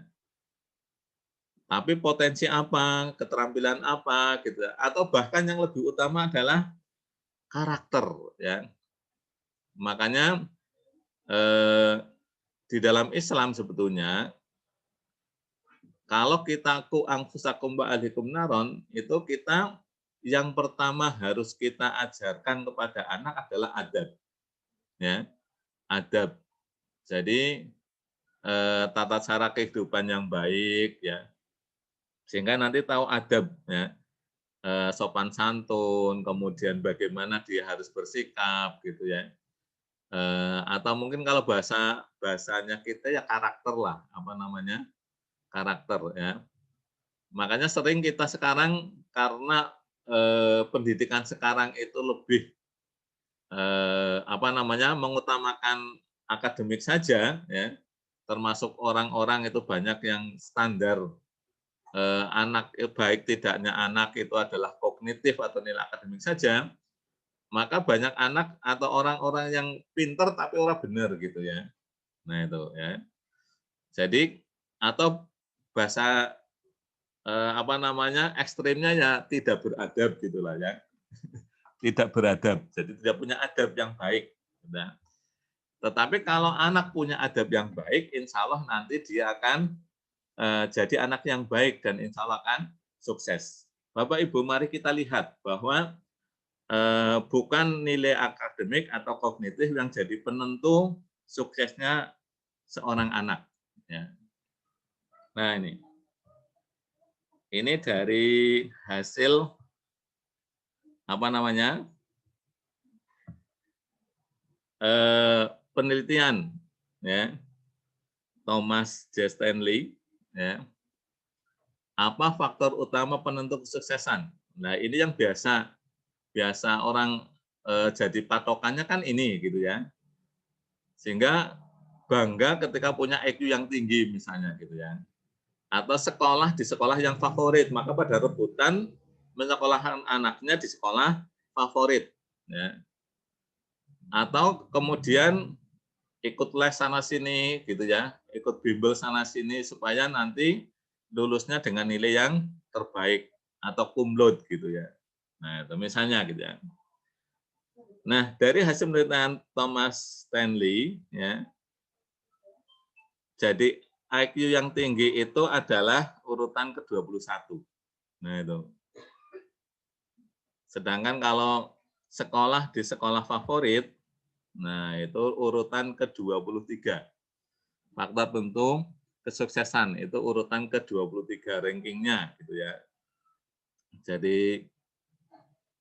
Tapi potensi apa, keterampilan apa, gitu. Atau bahkan yang lebih utama adalah karakter. Ya. Makanya di dalam Islam sebetulnya, kalau kita ku anfusakum wa ahlikum naron, itu kita yang pertama harus kita ajarkan kepada anak adalah adab. Ya, adab. Jadi tata cara kehidupan yang baik ya. Sehingga nanti tahu adab ya. Sopan santun, kemudian bagaimana dia harus bersikap gitu ya. Atau mungkin kalau bahasanya kita ya karakter lah, apa namanya? Karakter ya. Makanya sering kita sekarang karena pendidikan sekarang itu lebih apa namanya mengutamakan akademik saja ya, termasuk orang-orang itu banyak yang standar anak baik tidaknya anak itu adalah kognitif atau nilai akademik saja, maka banyak anak atau orang-orang yang pinter tapi orang benar gitu ya. Nah itu ya. Jadi atau bahasa apa namanya ekstrimnya ya tidak beradab gitulah ya, tidak beradab, jadi tidak punya adab yang baik. Nah, tetapi kalau anak punya adab yang baik, insya Allah nanti dia akan jadi anak yang baik dan insya Allah akan sukses. Bapak Ibu, mari kita lihat bahwa bukan nilai akademik atau kognitif yang jadi penentu suksesnya seorang anak. Ya. Nah ini dari hasil apa namanya penelitian ya Thomas J. Stanley ya. Apa faktor utama penentu kesuksesan? Nah, ini yang biasa orang jadi patokannya kan ini gitu ya. Sehingga bangga ketika punya IQ yang tinggi misalnya gitu ya. Atau sekolah di sekolah yang favorit, maka pada rebutan menyekolahkan anaknya di sekolah favorit ya. Atau kemudian ikut les sana sini gitu ya, ikut bimbel sana sini supaya nanti lulusnya dengan nilai yang terbaik atau cum laude gitu ya. Nah, itu misalnya gitu ya. Nah, dari hasil penelitian Thomas Stanley ya. Jadi IQ yang tinggi itu adalah urutan ke-21. Nah, itu. Sedangkan kalau sekolah di sekolah favorit, nah itu urutan ke-23. Faktor tentu kesuksesan itu urutan ke-23 rankingnya gitu ya. Jadi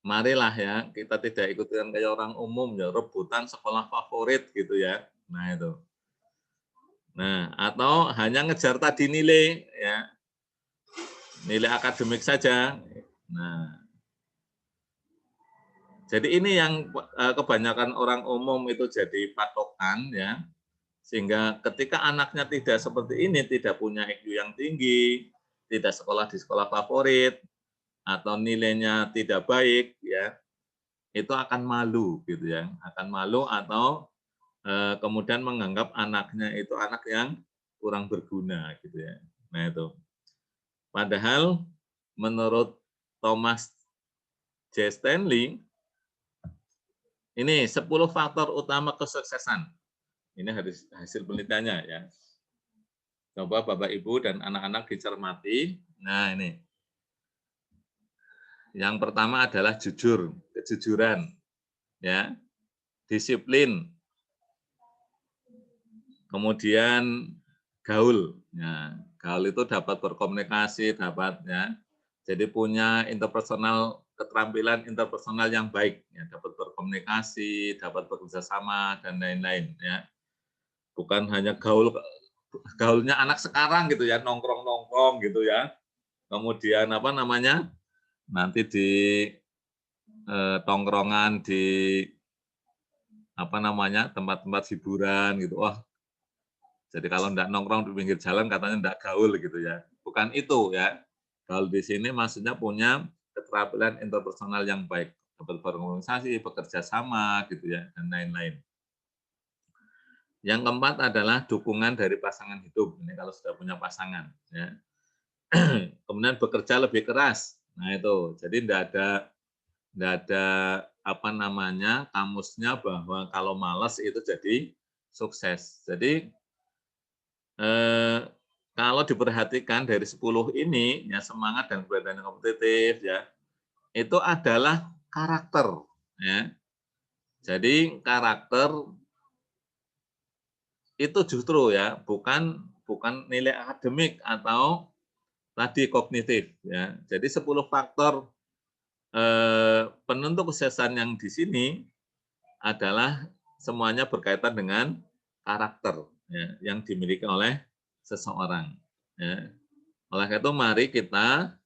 marilah ya kita tidak ikutin kayak orang umum ya rebutan sekolah favorit gitu ya. Nah itu. Nah atau hanya ngejar tadi nilai ya nilai akademik saja. Nah jadi ini yang kebanyakan orang umum itu jadi patokan ya. Sehingga ketika anaknya tidak seperti ini, tidak punya IQ yang tinggi, tidak sekolah di sekolah favorit, atau nilainya tidak baik, ya itu akan malu, gitu ya, akan malu atau kemudian menganggap anaknya itu anak yang kurang berguna, gitu ya. Nah itu. Padahal menurut Thomas J. Stanley, ini 10 faktor utama kesuksesan. Ini hasil penelitiannya ya. Coba Bapak Ibu dan anak-anak dicermati. Nah ini. Yang pertama adalah jujur, kejujuran. Ya. Disiplin. Kemudian gaul. Ya, gaul itu dapat berkomunikasi, dapat ya. Jadi punya interpersonal keterampilan interpersonal yang baik, ya, dapat berkomunikasi, dapat bekerja sama dan lain-lain ya. Bukan hanya gaulnya anak sekarang gitu ya, nongkrong-nongkrong gitu ya. Kemudian apa namanya? Nanti di tongkrongan di apa namanya? Tempat-tempat hiburan gitu. Wah, jadi kalau enggak nongkrong di pinggir jalan katanya enggak gaul gitu ya. Bukan itu ya. Gaul di sini maksudnya punya keterampilan interpersonal yang baik, dapat berorganisasi, bekerja sama, gitu ya, dan lain-lain. Yang keempat adalah dukungan dari pasangan hidup. Ini kalau sudah punya pasangan, ya. Kemudian bekerja lebih keras. Nah itu, jadi tidak ada apa namanya kamusnya bahwa kalau malas itu jadi sukses. Jadi kalau diperhatikan dari 10 ini, ya semangat dan keberanian kompetitif, ya itu adalah karakter, ya. Jadi karakter itu justru ya bukan nilai akademik atau tadi kognitif, ya. Jadi 10 faktor penentu kesuksesan yang di sini adalah semuanya berkaitan dengan karakter, ya, yang dimiliki oleh seseorang. Ya. Oleh karena itu mari kita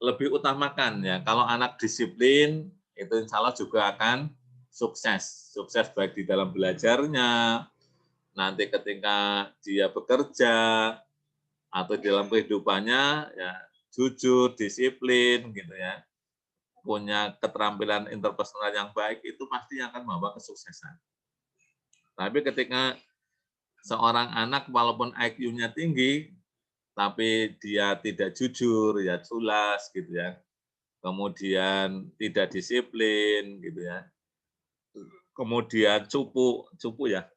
lebih utamakan ya. Kalau anak disiplin itu insya Allah juga akan sukses, sukses baik di dalam belajarnya, nanti ketika dia bekerja atau di dalam kehidupannya ya jujur, disiplin gitu ya, punya keterampilan interpersonal yang baik itu pasti akan membawa kesuksesan. Tapi ketika seorang anak walaupun IQ-nya tinggi, tapi dia tidak jujur, ya culas gitu ya, kemudian tidak disiplin gitu ya, kemudian cupu ya,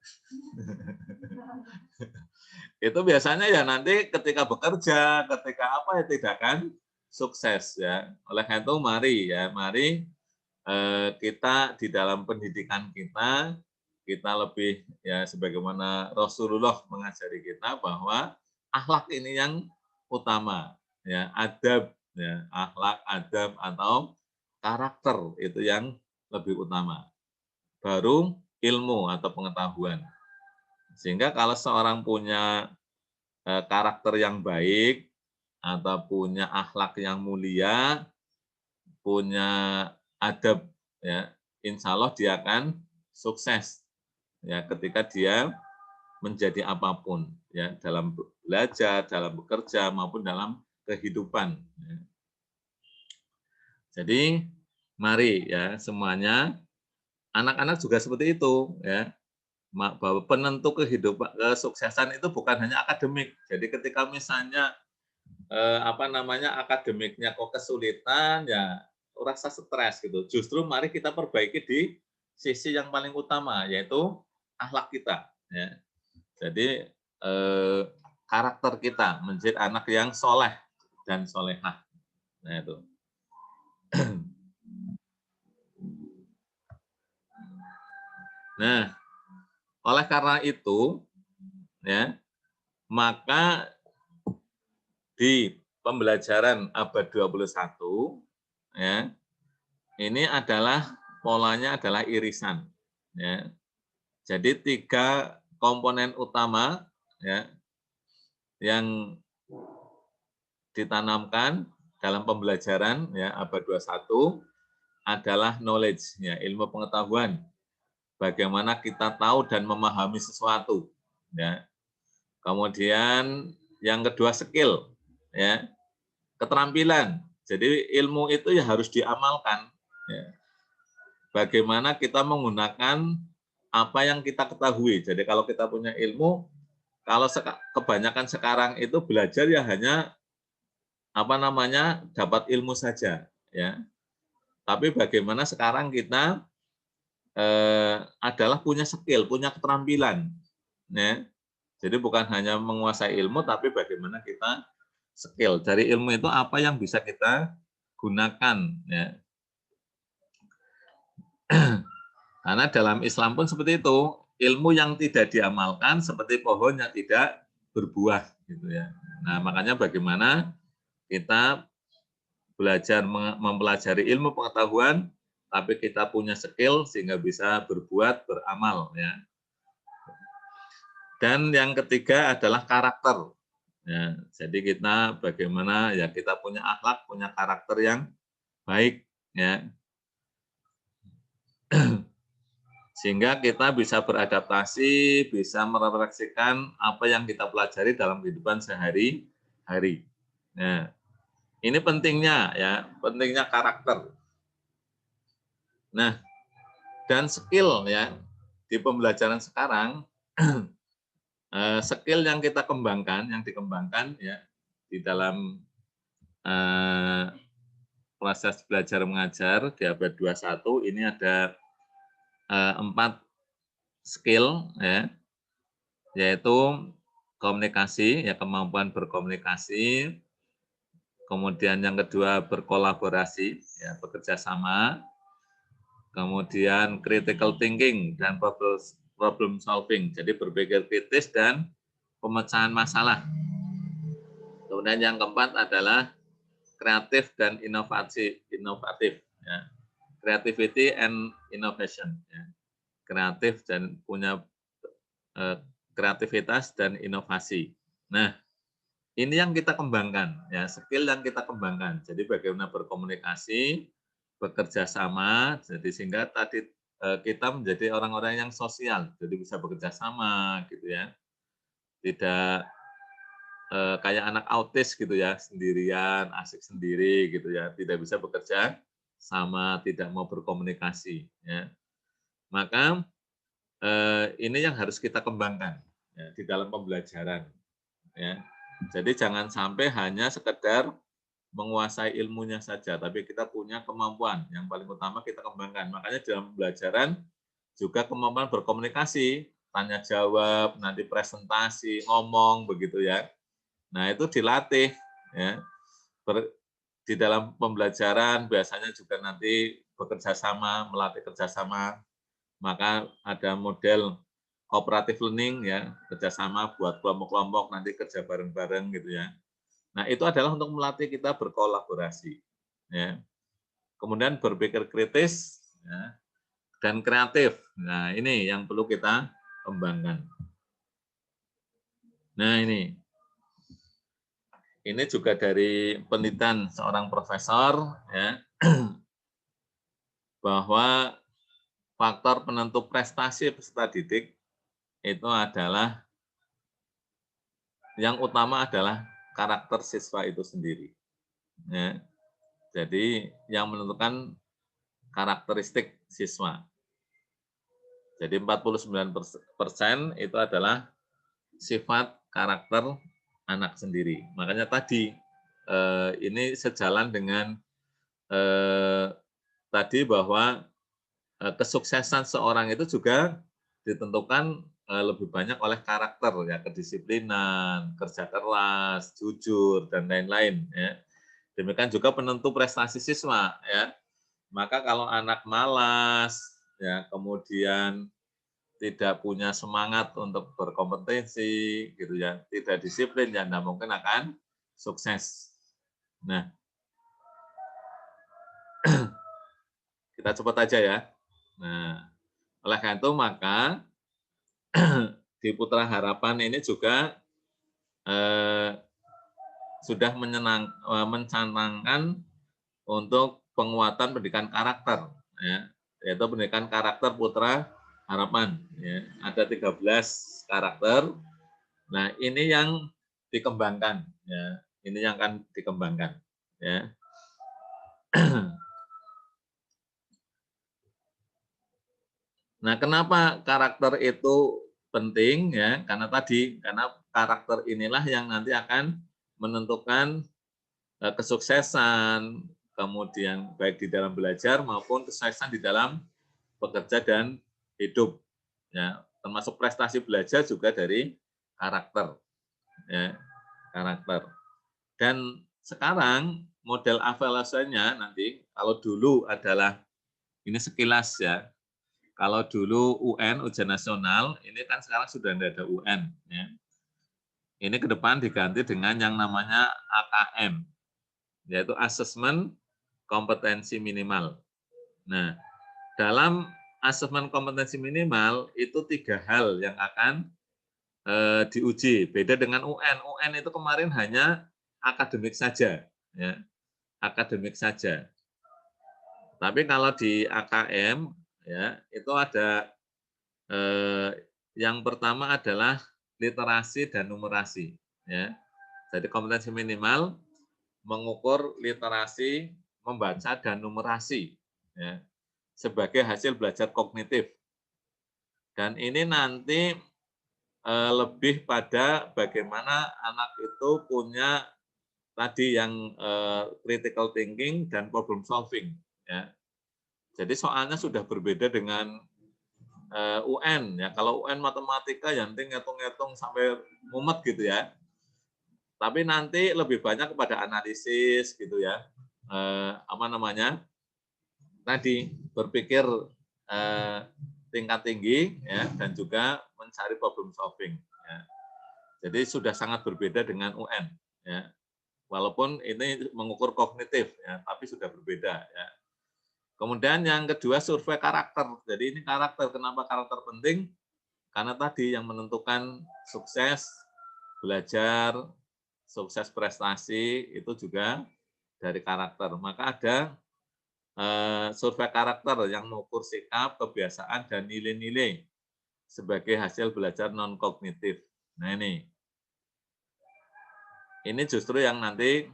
itu biasanya ya nanti ketika bekerja, ketika apa ya tidak akan sukses ya. Oleh karena itu mari kita di dalam pendidikan kita lebih ya sebagaimana Rasulullah mengajari kita bahwa akhlak ini yang utama, ya adab, ya akhlak, adab atau karakter itu yang lebih utama. Baru ilmu atau pengetahuan. Sehingga kalau seorang punya karakter yang baik atau punya akhlak yang mulia, punya adab, ya insya Allah dia akan sukses ya ketika dia menjadi apapun ya dalam belajar, dalam bekerja maupun dalam kehidupan. Ya. Jadi mari ya semuanya anak-anak juga seperti itu ya bahwa penentu kehidupan kesuksesan itu bukan hanya akademik. Jadi ketika misalnya apa namanya akademiknya kok kesulitan ya rasa stres gitu. Justru mari kita perbaiki di sisi yang paling utama yaitu akhlak kita ya. Jadi karakter kita menjadi anak yang soleh dan solehah. Nah itu. Nah, oleh karena itu ya, maka di pembelajaran abad 21 ya, ini adalah polanya adalah irisan ya. Jadi 3 komponen utama ya yang ditanamkan dalam pembelajaran ya abad 21 adalah knowledge ya, ilmu pengetahuan. Bagaimana kita tahu dan memahami sesuatu ya. Kemudian yang kedua skill ya, keterampilan. Jadi ilmu itu ya harus diamalkan ya. Bagaimana kita menggunakan apa yang kita ketahui. Jadi kalau kita punya ilmu, kalau kebanyakan sekarang itu belajar ya hanya apa namanya dapat ilmu saja ya. Tapi bagaimana sekarang kita adalah punya skill, punya keterampilan ya. Jadi bukan hanya menguasai ilmu tapi bagaimana kita skill. Dari ilmu itu apa yang bisa kita gunakan ya. Karena dalam Islam pun seperti itu, ilmu yang tidak diamalkan seperti pohon yang tidak berbuah gitu ya. Nah, makanya bagaimana kita belajar mempelajari ilmu pengetahuan tapi kita punya skill sehingga bisa berbuat, beramal ya. Dan yang ketiga adalah karakter. Ya, jadi kita bagaimana ya kita punya akhlak, punya karakter yang baik ya. Sehingga kita bisa beradaptasi, bisa merefleksikan apa yang kita pelajari dalam kehidupan sehari-hari. Nah, Ini pentingnya ya, pentingnya karakter. Nah, dan skill ya di pembelajaran sekarang, skill yang kita kembangkan, yang dikembangkan ya di dalam proses belajar mengajar di abad 21 ini ada 4 skill ya, yaitu komunikasi, ya kemampuan berkomunikasi, kemudian yang kedua berkolaborasi, ya bekerja sama, kemudian critical thinking dan problem solving, jadi berpikir kritis dan pemecahan masalah. Kemudian yang keempat adalah kreatif dan inovatif, ya. Creativity and innovation, ya. Kreatif dan punya kreativitas dan inovasi. Nah, ini yang kita kembangkan, ya skill yang kita kembangkan. Jadi bagaimana berkomunikasi, bekerja sama, jadi sehingga tadi kita menjadi orang-orang yang sosial, jadi bisa bekerja sama, gitu ya. Tidak kayak anak autis gitu ya, sendirian, asik sendiri gitu ya, tidak bisa bekerja sama, tidak mau berkomunikasi. Ya. Maka ini yang harus kita kembangkan ya, di dalam pembelajaran. Ya. Jadi jangan sampai hanya sekedar menguasai ilmunya saja, tapi kita punya kemampuan. Yang paling utama kita kembangkan. Makanya dalam pembelajaran juga kemampuan berkomunikasi, tanya jawab, nanti presentasi, ngomong begitu ya. Nah, itu dilatih ya. Di dalam pembelajaran biasanya juga nanti bekerja sama, melatih kerjasama, maka ada model cooperative learning ya, kerjasama buat kelompok-kelompok nanti kerja bareng-bareng gitu ya. Nah, itu adalah untuk melatih kita berkolaborasi. Ya. Kemudian berpikir kritis ya, dan kreatif. Nah, ini yang perlu kita kembangkan. Nah, ini juga dari penelitian seorang profesor ya, bahwa faktor penentu prestasi peserta didik itu adalah yang utama adalah karakter siswa itu sendiri. Ya. Jadi yang menentukan karakteristik siswa. Jadi 49% itu adalah sifat karakter anak sendiri. Makanya tadi ini sejalan dengan tadi bahwa kesuksesan seorang itu juga ditentukan lebih banyak oleh karakter ya, kedisiplinan, kerja keras, jujur dan lain-lain ya. Demikian juga penentu prestasi siswa ya. Maka kalau anak malas ya, kemudian tidak punya semangat untuk berkompetensi gitu ya, tidak disiplin ya tidak mungkin akan sukses. Nah, kita cepat aja ya. Nah, oleh karena itu maka di Putra Harapan ini juga sudah mencanangkan untuk penguatan pendidikan karakter, ya, yaitu pendidikan karakter Putra Harapan. Ya. Ada 13 karakter. Nah, ini yang dikembangkan, ya. Ini yang akan dikembangkan, ya. Nah, kenapa karakter itu penting ya? Karena karakter inilah yang nanti akan menentukan kesuksesan, kemudian baik di dalam belajar maupun kesuksesan di dalam bekerja dan hidup. Ya, termasuk prestasi belajar juga dari karakter, ya, karakter. Dan sekarang model evaluasinya nanti kalau dulu adalah ini sekilas ya. Kalau dulu UN ujian nasional, ini kan sekarang sudah tidak ada UN. Ya. Ini ke depan diganti dengan yang namanya AKM, yaitu Asesmen Kompetensi Minimal. Nah, dalam asesmen kompetensi minimal itu 3 hal yang akan diuji. Beda dengan UN. UN itu kemarin hanya akademik saja, ya, akademik saja. Tapi kalau di AKM, ya, itu ada yang pertama adalah literasi dan numerasi. Ya. Jadi kompetensi minimal mengukur literasi membaca dan numerasi, ya, sebagai hasil belajar kognitif. Dan ini nanti lebih pada bagaimana anak itu punya tadi yang critical thinking dan problem solving, ya. Jadi soalnya sudah berbeda dengan UN ya. Kalau UN matematika yang penting ngitung-ngitung sampai mumet gitu ya. Tapi nanti lebih banyak kepada analisis gitu ya. Apa namanya? Tadi berpikir tingkat tinggi ya, dan juga mencari problem solving ya. Jadi sudah sangat berbeda dengan UN ya. Walaupun ini mengukur kognitif ya, tapi sudah berbeda ya. Kemudian yang kedua survei karakter. Jadi ini karakter, kenapa karakter penting? Karena tadi yang menentukan sukses belajar, sukses prestasi itu juga dari karakter. Maka ada survei karakter yang mengukur sikap, kebiasaan, dan nilai-nilai sebagai hasil belajar non kognitif. Nah ini justru yang nanti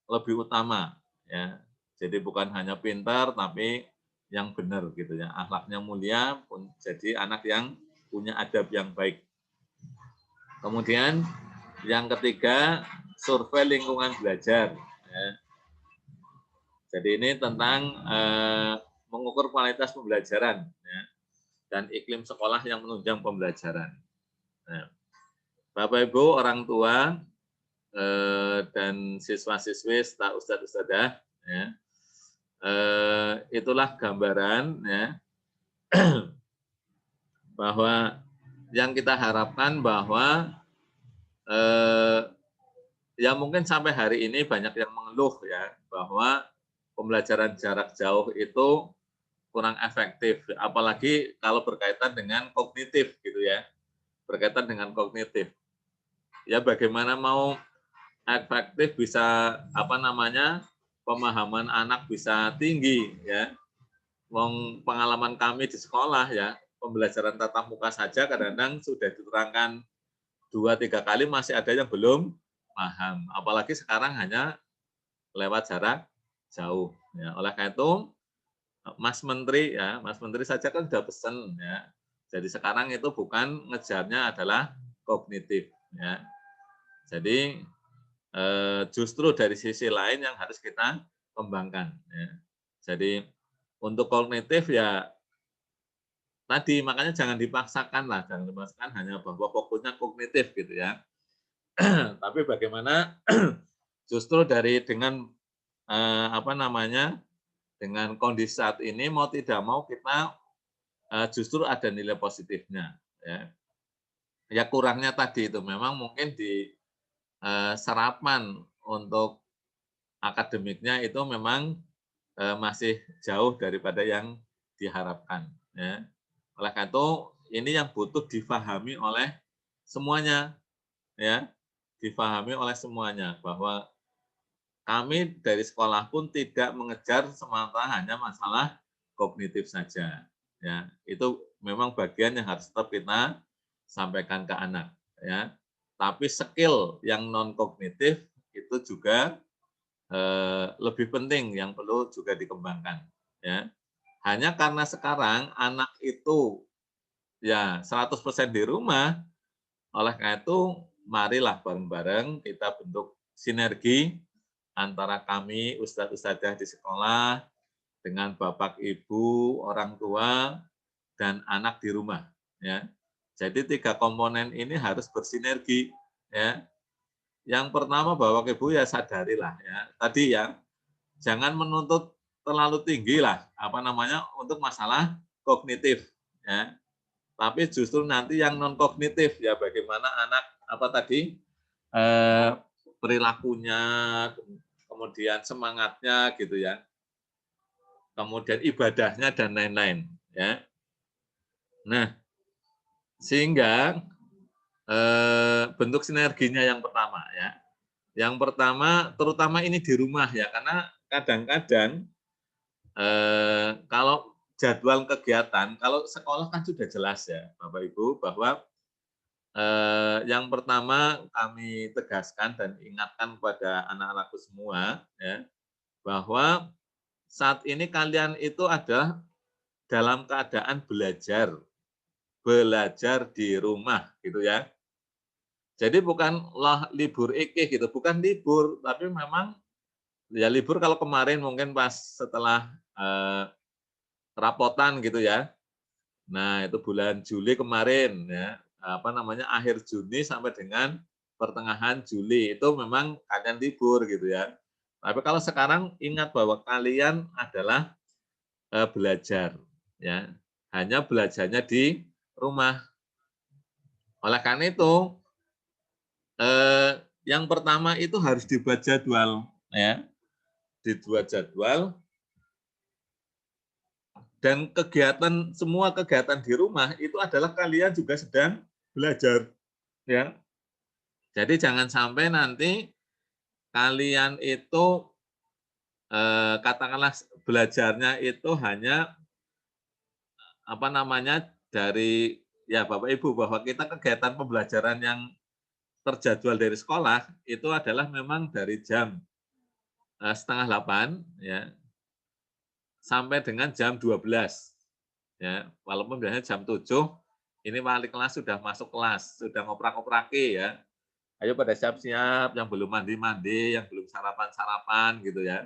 lebih utama ya. Jadi bukan hanya pintar tapi yang benar gitu ya. Akhlaknya mulia pun jadi anak yang punya adab yang baik. Kemudian yang ketiga survei lingkungan belajar. Ya. Jadi ini tentang mengukur kualitas pembelajaran ya, dan iklim sekolah yang menunjang pembelajaran. Nah, Bapak Ibu orang tua dan siswa-siswi, ustadz-ustadzah, ya, itulah gambaran ya bahwa yang kita harapkan bahwa ya mungkin sampai hari ini banyak yang mengeluh ya bahwa pembelajaran jarak jauh itu kurang efektif, apalagi kalau berkaitan dengan kognitif gitu ya, berkaitan dengan kognitif. Ya bagaimana mau efektif bisa apa namanya pemahaman anak bisa tinggi ya. Wong pengalaman kami di sekolah ya, pembelajaran tatap muka saja kadang-kadang sudah diterangkan 2-3 kali masih ada yang belum paham. Apalagi sekarang hanya lewat jarak jauh. Ya, oleh karena itu Mas Menteri saja kan sudah pesen ya. Jadi sekarang itu bukan ngejarnya adalah kognitif ya. Jadi justru dari sisi lain yang harus kita kembangkan ya. Jadi untuk kognitif ya tadi makanya jangan dipaksakan lah, jangan dipaksakan hanya bahwa fokusnya kognitif gitu ya. Tapi bagaimana justru dari dengan apa namanya dengan kondisi saat ini mau tidak mau kita justru ada nilai positifnya ya. Ya kurangnya tadi itu memang mungkin di serapan untuk akademiknya itu memang masih jauh daripada yang diharapkan ya. Oleh karena itu ini yang butuh difahami oleh semuanya ya, difahami oleh semuanya bahwa kami dari sekolah pun tidak mengejar semata hanya masalah kognitif saja. Ya, itu memang bagian yang harus tetap kita sampaikan ke anak. Ya, tapi skill yang non kognitif itu juga lebih penting yang perlu juga dikembangkan. Ya, hanya karena sekarang anak itu ya 100% di rumah, oleh karena itu marilah bareng-bareng kita bentuk sinergi antara kami ustadz-ustadzah di sekolah dengan bapak ibu, orang tua, dan anak di rumah. Ya. Jadi 3 komponen ini harus bersinergi. Ya. Yang pertama bapak ibu ya sadarilah ya. Tadi ya jangan menuntut terlalu tinggi lah apa namanya untuk masalah kognitif. Ya. Tapi justru nanti yang non kognitif ya bagaimana anak apa tadi perilakunya, kemudian semangatnya gitu ya, kemudian ibadahnya dan lain-lain ya. Nah, sehingga bentuk sinerginya yang pertama ya. Yang pertama terutama ini di rumah ya, karena kadang-kadang kalau jadwal kegiatan, kalau sekolah kan sudah jelas ya Bapak Ibu bahwa Yang pertama kami tegaskan dan ingatkan kepada anak-anakku semua, ya, bahwa saat ini kalian itu ada dalam keadaan belajar, belajar di rumah, gitu ya. Jadi bukanlah libur iki gitu, bukan libur, tapi memang ya libur kalau kemarin mungkin pas setelah, rapotan gitu ya. Nah, itu bulan Juli kemarin ya, apa namanya, akhir Juni sampai dengan pertengahan Juli, itu memang kalian libur gitu ya. Tapi kalau sekarang ingat bahwa kalian adalah, belajar ya, hanya belajarnya di rumah. Oleh karena itu, yang pertama itu harus dibuat jadwal ya, dibuat jadwal dan semua kegiatan di rumah itu adalah kalian juga sedang belajar ya. Jadi jangan sampai nanti kalian itu, katakanlah belajarnya itu hanya, apa namanya, dari ya Bapak Ibu bahwa kita kegiatan pembelajaran yang terjadwal dari sekolah itu adalah memang dari jam, 7.30 ya, sampai dengan jam 12 ya. Walaupun biasanya jam 7 ini wali kelas sudah masuk kelas, sudah ngoprak-ngopraki ya. Ayo pada siap-siap, yang belum mandi-mandi, yang belum sarapan-sarapan gitu ya.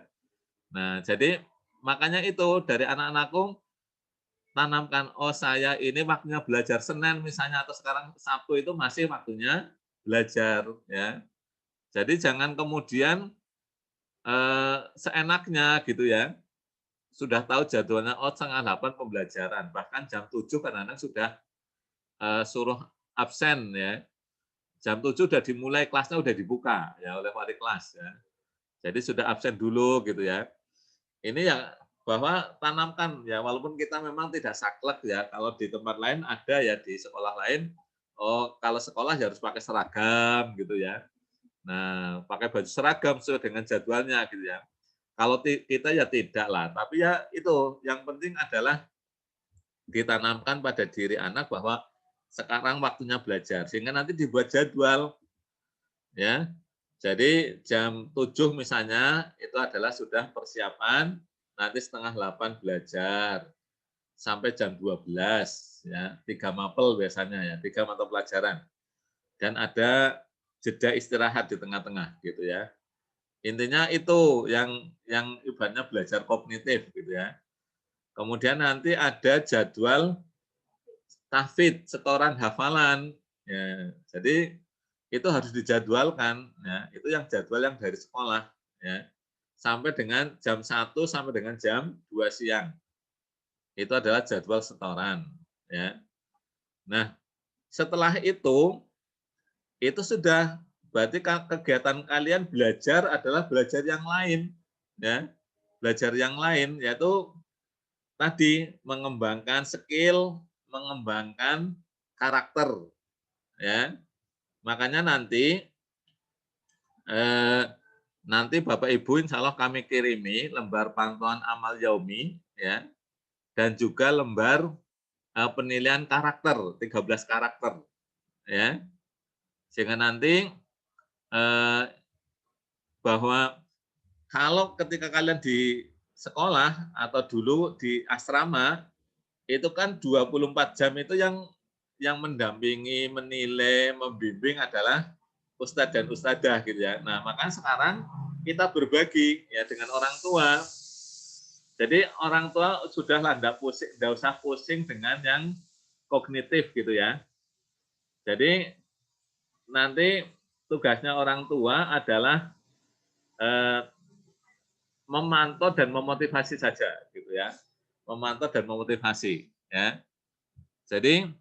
Nah, jadi makanya itu dari anak-anakku tanamkan, oh saya ini waktunya belajar Senin misalnya atau sekarang Sabtu itu masih waktunya belajar ya. Jadi jangan kemudian seenaknya gitu ya. Sudah tahu jadwalnya, oh 7.30 pembelajaran, bahkan jam 7 kadang-kadang sudah suruh absen ya. Jam 7 udah dimulai, kelasnya udah dibuka ya oleh wali kelas ya. Jadi sudah absen dulu gitu ya. Ini ya bahwa tanamkan ya walaupun kita memang tidak saklek ya, kalau di tempat lain ada ya di sekolah lain, oh kalau sekolah ya harus pakai seragam gitu ya. Nah, pakai baju seragam sesuai dengan jadwalnya gitu ya. Kalau kita ya tidak lah, tapi ya itu yang penting adalah ditanamkan pada diri anak bahwa sekarang waktunya belajar sehingga nanti dibuat jadwal ya. Jadi jam 7 misalnya itu adalah sudah persiapan, nanti 7.30 belajar sampai jam 12 ya, 3 mapel biasanya ya, 3 mata pelajaran. Dan ada jeda istirahat di tengah-tengah gitu ya. Intinya itu yang ibaratnya belajar kognitif gitu ya. Kemudian nanti ada jadwal tahfidz, setoran hafalan. Ya, jadi itu harus dijadwalkan ya, itu yang jadwal yang dari sekolah ya. Sampai dengan jam 1 sampai dengan jam 2 siang. Itu adalah jadwal setoran ya. Nah, setelah itu sudah berarti kegiatan kalian belajar adalah belajar yang lain ya. Belajar yang lain yaitu tadi mengembangkan skill, mengembangkan karakter ya. Makanya eh, nanti Bapak Ibu insya Allah kami kirimi lembar pantauan amal yaumi ya dan juga lembar penilaian karakter 13 karakter ya. Sehingga nanti eh, bahwa kalau ketika kalian di sekolah atau dulu di asrama itu kan 24 jam itu yang mendampingi, menilai, membimbing adalah ustadz dan ustadzah gitu ya. Nah, makanya sekarang kita berbagi ya dengan orang tua. Jadi orang tua sudahlah enggak usah pusing dengan yang kognitif gitu ya. Jadi nanti tugasnya orang tua adalah eh, memantau dan memotivasi saja gitu ya. Memantau dan memotivasi ya. Jadi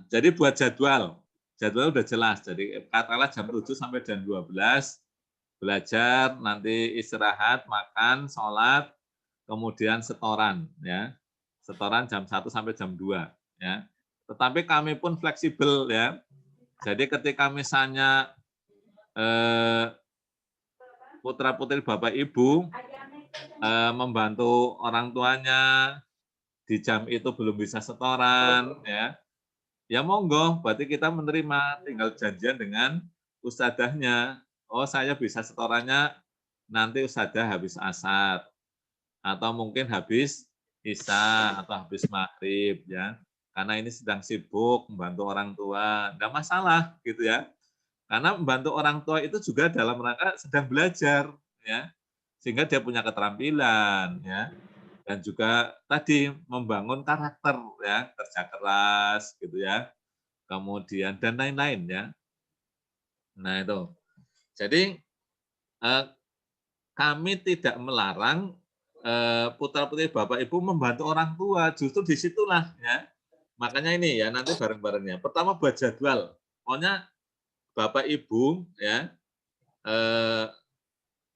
jadi buat jadwal. Jadwal udah jelas. Jadi katakanlah jam 7 sampai jam 12 belajar, nanti istirahat, makan, sholat, kemudian setoran ya. Setoran jam 1 sampai jam 2 ya. Tetapi kami pun fleksibel ya. Jadi ketika misalnya putra-putri Bapak Ibu membantu orang tuanya di jam itu belum bisa setoran ya. ya monggo, berarti kita menerima, tinggal janjian dengan ustadzahnya. Oh, saya bisa setorannya nanti ustadzah habis asar, atau mungkin habis isya, atau habis maghrib, ya. Karena ini sedang sibuk membantu orang tua, enggak masalah gitu ya. Karena membantu orang tua itu juga dalam rangka sedang belajar, ya. Sehingga dia punya keterampilan, ya. Dan juga tadi membangun karakter, ya, kerja keras gitu ya. Kemudian dan lain-lain ya. Nah itu. Jadi eh, kami tidak melarang putra-putri Bapak Ibu membantu orang tua, justru disitulah ya. Makanya ini ya nanti bareng-barengnya. Pertama buat jadwal. Pokoknya Bapak Ibu ya eh,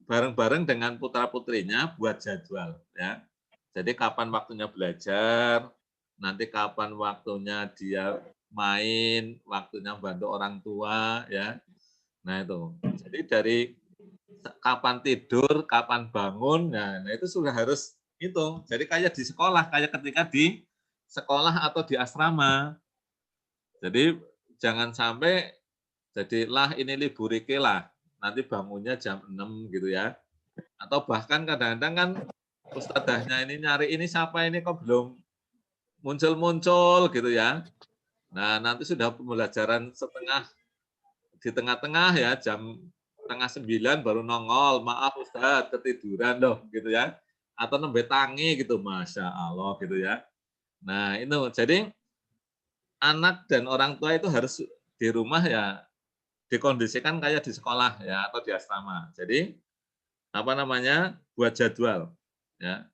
bareng-bareng dengan putra-putrinya buat jadwal ya. Jadi kapan waktunya belajar, nanti kapan waktunya dia main, waktunya bantu orang tua ya. Nah itu. Jadi dari kapan tidur, kapan bangun, nah itu sudah harus itu. Jadi kayak di sekolah, kayak ketika di sekolah atau di asrama. Jadi jangan sampai jadilah ini libur iki lah, nanti bangunnya jam 6 gitu ya. Atau bahkan kadang-kadang kan ustadzahnya ini nyari ini siapa ini kok belum muncul-muncul gitu ya. Nah, nanti sudah pembelajaran setengah di tengah-tengah ya jam setengah 9 baru nongol, maaf Ustadz ketiduran loh gitu ya. Atau nembe tangi gitu, Masya Allah gitu ya. Nah itu jadi anak dan orang tua itu harus di rumah ya dikondisikan kayak di sekolah ya atau di asrama. Jadi apa namanya buat jadwal ya.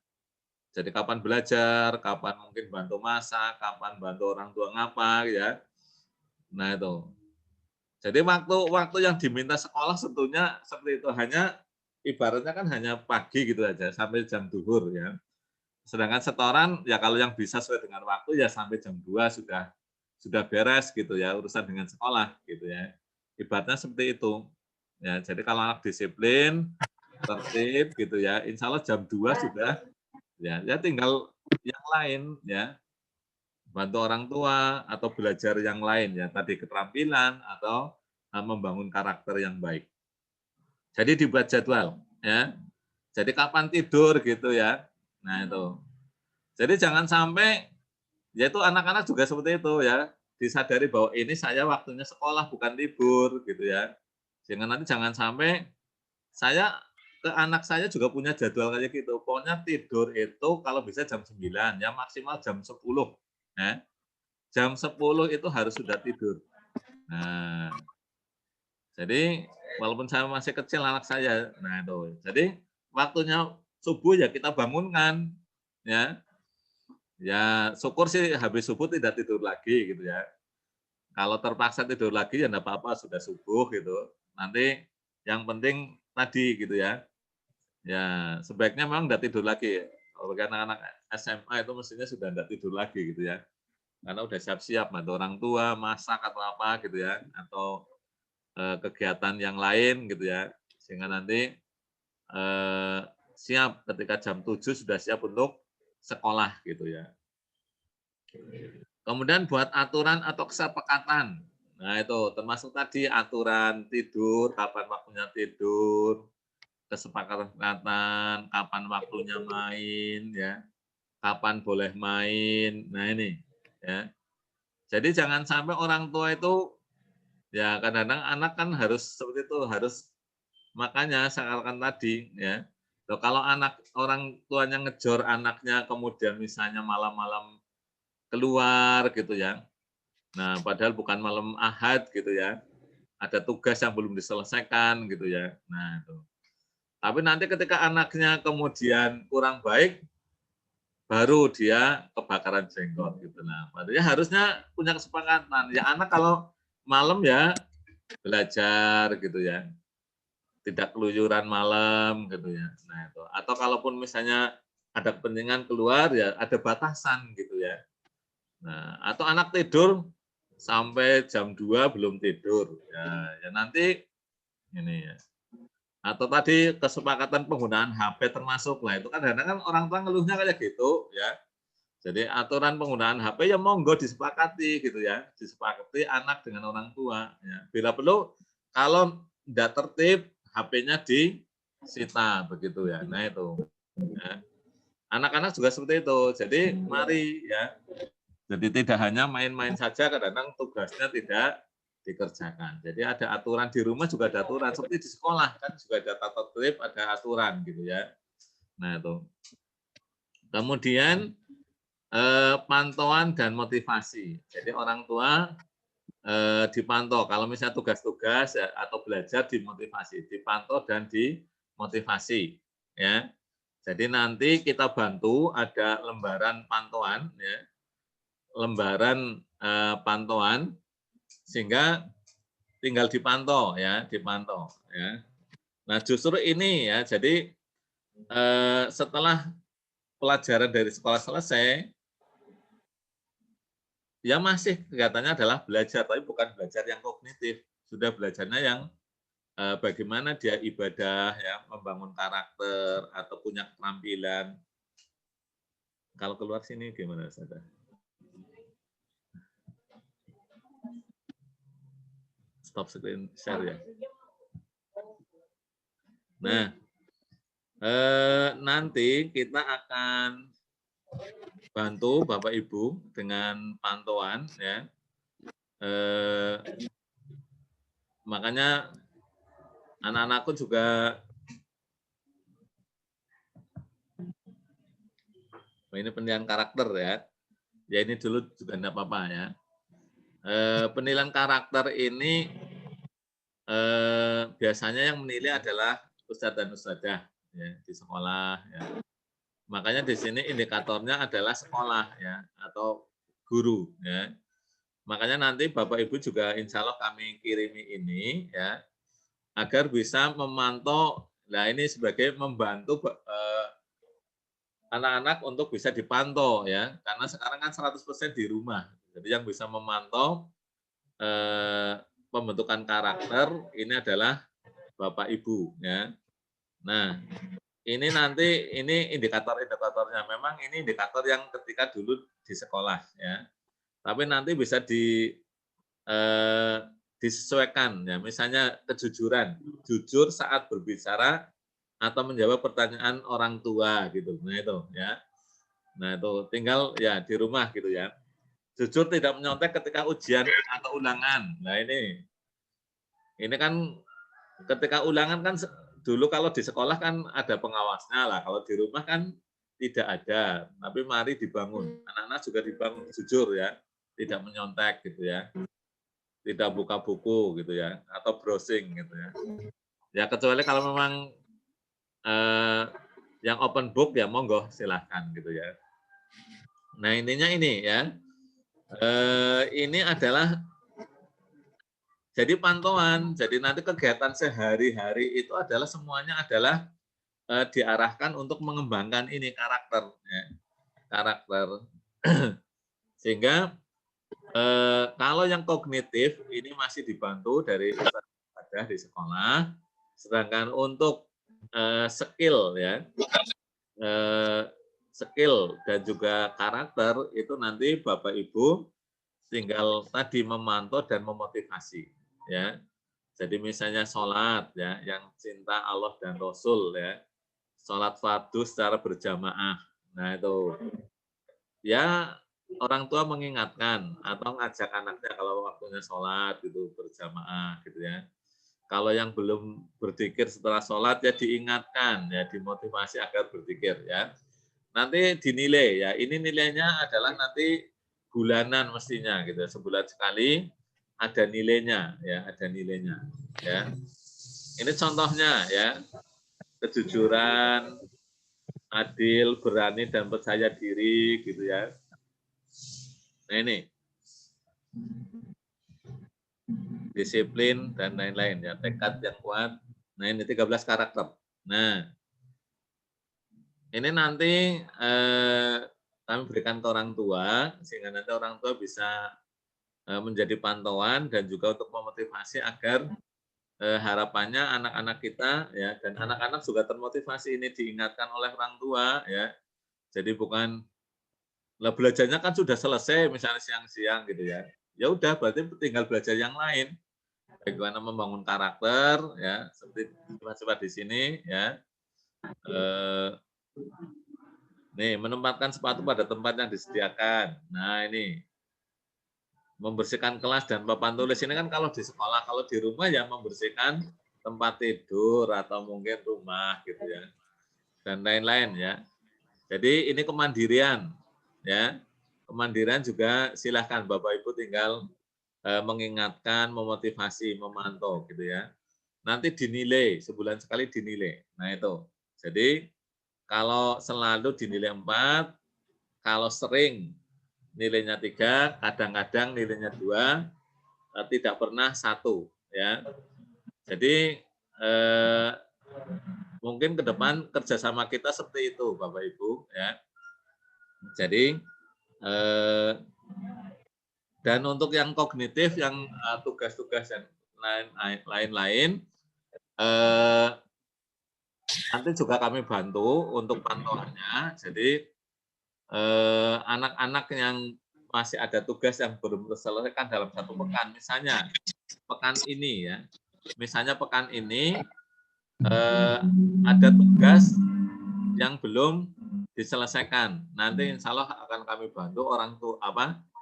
Jadi kapan belajar, kapan mungkin bantu masak, kapan bantu orang tua ngapa ya. Nah itu. Jadi waktu yang diminta sekolah tentunya seperti itu, hanya ibaratnya kan hanya pagi gitu aja sampai jam duhur ya. Sedangkan setoran ya kalau yang bisa sesuai dengan waktu ya sampai jam 2 sudah beres gitu ya urusan dengan sekolah gitu ya. Ibaratnya seperti itu. Ya, jadi kalau anak disiplin, tertib gitu ya, insya Allah jam 2 sudah ya tinggal yang lain ya, bantu orang tua atau belajar yang lain ya, tadi keterampilan atau membangun karakter yang baik. Jadi dibuat jadwal ya. Jadi kapan tidur gitu ya. Nah itu. Jadi jangan sampai yaitu anak-anak juga seperti itu ya, disadari bahwa ini saya waktunya sekolah bukan libur gitu ya. Sehingga nanti jangan sampai saya ke anak saya juga punya jadwal kayak gitu. Pokoknya tidur itu kalau bisa jam 9 ya maksimal jam 10 ya. Jam 10 itu harus sudah tidur. Nah, jadi walaupun saya masih kecil anak saya, nah itu. Jadi waktunya subuh ya kita bangunkan ya. Ya syukur sih habis subuh tidak tidur lagi gitu ya. Kalau terpaksa tidur lagi ya enggak apa-apa sudah subuh gitu. Nanti yang penting tadi gitu ya. Ya sebaiknya memang enggak tidur lagi. Kalau anak-anak SMA itu mestinya sudah enggak tidur lagi gitu ya. Karena udah siap-siap bantu orang tua, masak atau apa gitu ya, atau kegiatan yang lain gitu ya. Sehingga nanti eh, siap ketika jam 7 sudah siap untuk sekolah gitu ya. Kemudian buat aturan atau kesepakatan. Nah, itu termasuk tadi aturan tidur, kapan waktunya tidur, kesepakatan, kapan waktunya main ya, kapan boleh main. Nah, ini ya. Jadi jangan sampai orang tua itu ya kadang-kadang anak kan harus seperti itu, harus makanya saya katakan tadi ya. Loh, kalau anak orang tuanya ngejor anaknya kemudian misalnya malam-malam keluar gitu ya. Nah, padahal bukan malam Ahad gitu ya. Ada tugas yang belum diselesaikan gitu ya. Nah, itu. Tapi nanti ketika anaknya kemudian kurang baik, baru dia kebakaran jenggot gitu. Nah, artinya harusnya punya kesepakatan. Ya anak kalau malam ya belajar gitu ya. Tidak keluyuran malam gitu ya. Nah, itu. Atau kalaupun misalnya ada kepentingan keluar ya ada batasan gitu ya. Nah, atau anak tidur sampai jam 2 belum tidur. Ya nanti ini ya. Atau tadi kesepakatan penggunaan HP termasuk lah itu kan kadang-kadang orang tua ngeluhnya kayak gitu ya. Jadi aturan penggunaan HP ya monggo disepakati gitu ya, disepakati anak dengan orang tua. Ya. Bila perlu kalau tidak tertib HP-nya disita begitu ya. Nah itu. Ya. Anak-anak juga seperti itu. Jadi mari ya. Jadi tidak hanya main-main saja, kadang-kadang tugasnya tidak dikerjakan. Jadi ada aturan di rumah juga ada aturan. Seperti di sekolah kan juga ada tata tertib, ada aturan gitu ya. Nah itu. Kemudian pantauan dan motivasi. Jadi orang tua dipantau. Kalau misalnya tugas-tugas ya, atau belajar dimotivasi, dipantau dan dimotivasi. Ya. Jadi nanti kita bantu ada lembaran pantauan, ya, lembaran pantauan sehingga tinggal dipantau, ya, dipantau. Ya. Nah justru ini ya, jadi setelah pelajaran dari sekolah selesai, ya masih kegiatannya adalah belajar, tapi bukan belajar yang kognitif. Sudah belajarnya yang bagaimana dia ibadah, ya, membangun karakter, atau punya keterampilan. Kalau keluar sini gimana, Ustazah? Stop screen share ya. Nah, nanti kita akan bantu Bapak Ibu dengan pantauan, ya. Makanya anak-anakku juga ini penilaian karakter ya. Ya ini dulu juga enggak apa-apa ya. Penilaian karakter ini biasanya yang menilai adalah ustadz dan ustadzah ya di sekolah ya. Makanya di sini indikatornya adalah sekolah ya atau guru ya. Makanya nanti Bapak Ibu juga insya Allah kami kirimi ini ya agar bisa memantau. Nah ini sebagai membantu anak-anak untuk bisa dipantau ya, karena sekarang kan 100% di rumah. Jadi yang bisa memantau pembentukan karakter ini adalah Bapak Ibu ya. Nah, ini nanti ini indikator-indikatornya. Memang ini indikator yang ketika dulu di sekolah ya. Tapi nanti bisa disesuaikan ya. Misalnya kejujuran, jujur saat berbicara atau menjawab pertanyaan orang tua gitu. Nah itu ya. Nah itu tinggal ya di rumah gitu ya. Jujur tidak menyontek ketika ujian atau ulangan. Nah ini kan ketika ulangan kan dulu kalau di sekolah kan ada pengawasnya lah. Kalau di rumah kan tidak ada. Tapi mari dibangun. Anak-anak juga dibangun jujur ya, tidak menyontek gitu ya, tidak buka buku gitu ya, atau browsing gitu ya. Ya kecuali kalau memang yang open book ya monggo silahkan gitu ya. Nah intinya ini ya, ini adalah jadi pantauan. Jadi nanti kegiatan sehari-hari itu adalah semuanya adalah diarahkan untuk mengembangkan ini karakter, ya. Karakter. Sehingga kalau yang kognitif ini masih dibantu dari ada di sekolah, sedangkan untuk skill ya, skill dan juga karakter itu nanti Bapak Ibu tinggal tadi memantau dan memotivasi ya. Jadi misalnya sholat ya, yang cinta Allah dan Rasul ya, sholat fardu secara berjamaah. Nah itu ya orang tua mengingatkan atau ngajak anaknya kalau waktunya sholat gitu berjamaah gitu ya. Kalau yang belum berzikir setelah sholat ya diingatkan ya, dimotivasi agar berzikir ya. Nanti dinilai ya, ini nilainya adalah nanti bulanan mestinya gitu, sebulan sekali ada nilainya ya, ada nilainya ya. Ini contohnya ya, kejujuran, adil, berani dan percaya diri gitu ya. Nah ini disiplin dan lain-lain ya, tekad yang kuat. Nah ini 13 karakter. Nah ini nanti kami berikan ke orang tua sehingga nanti orang tua bisa menjadi pantauan dan juga untuk memotivasi agar harapannya anak-anak kita ya dan anak-anak juga termotivasi ini diingatkan oleh orang tua ya. Jadi bukan Lah belajarnya kan sudah selesai misalnya siang-siang gitu ya. Ya udah berarti tinggal belajar yang lain. Bagaimana membangun karakter ya, seperti coba di sini ya. Eh, nih menempatkan sepatu pada tempat yang disediakan. Nah, ini membersihkan kelas dan papan tulis ini kan kalau di sekolah, kalau di rumah ya membersihkan tempat tidur atau mungkin rumah gitu ya. Dan lain-lain ya. Jadi ini kemandirian ya. Kemandirian juga silahkan Bapak Ibu tinggal mengingatkan, memotivasi, memantau gitu ya. Nanti dinilai, sebulan sekali dinilai. Nah itu. Jadi kalau selalu dinilai 4, kalau sering nilainya 3, kadang-kadang nilainya 2, tidak pernah 1 ya. Jadi mungkin ke depan kerjasama kita seperti itu Bapak Ibu ya. Jadi dan untuk yang kognitif, yang tugas-tugas yang lain-lain, nanti juga kami bantu untuk pantauannya. Jadi anak-anak yang masih ada tugas yang belum terselesaikan dalam 1 pekan, misalnya pekan ini ya, misalnya pekan ini ada tugas yang belum diselesaikan. Nanti insya Allah akan kami bantu orang tua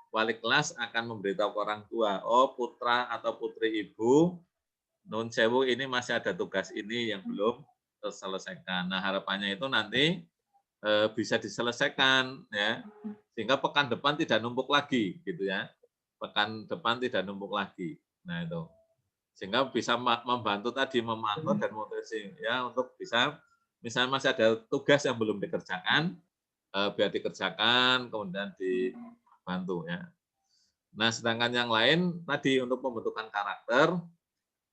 wali kelas akan memberitahu ke orang tua, oh putra atau putri ibu, nun sewu ini masih ada tugas ini yang belum terselesaikan. Nah harapannya itu nanti bisa diselesaikan ya, sehingga pekan depan tidak numpuk lagi gitu ya. Pekan depan tidak numpuk lagi. Nah itu. Sehingga bisa membantu tadi memantau dan motivasi ya untuk bisa misalnya masih ada tugas yang belum dikerjakan, biar dikerjakan kemudian dibantu ya. Nah, sedangkan yang lain tadi untuk pembentukan karakter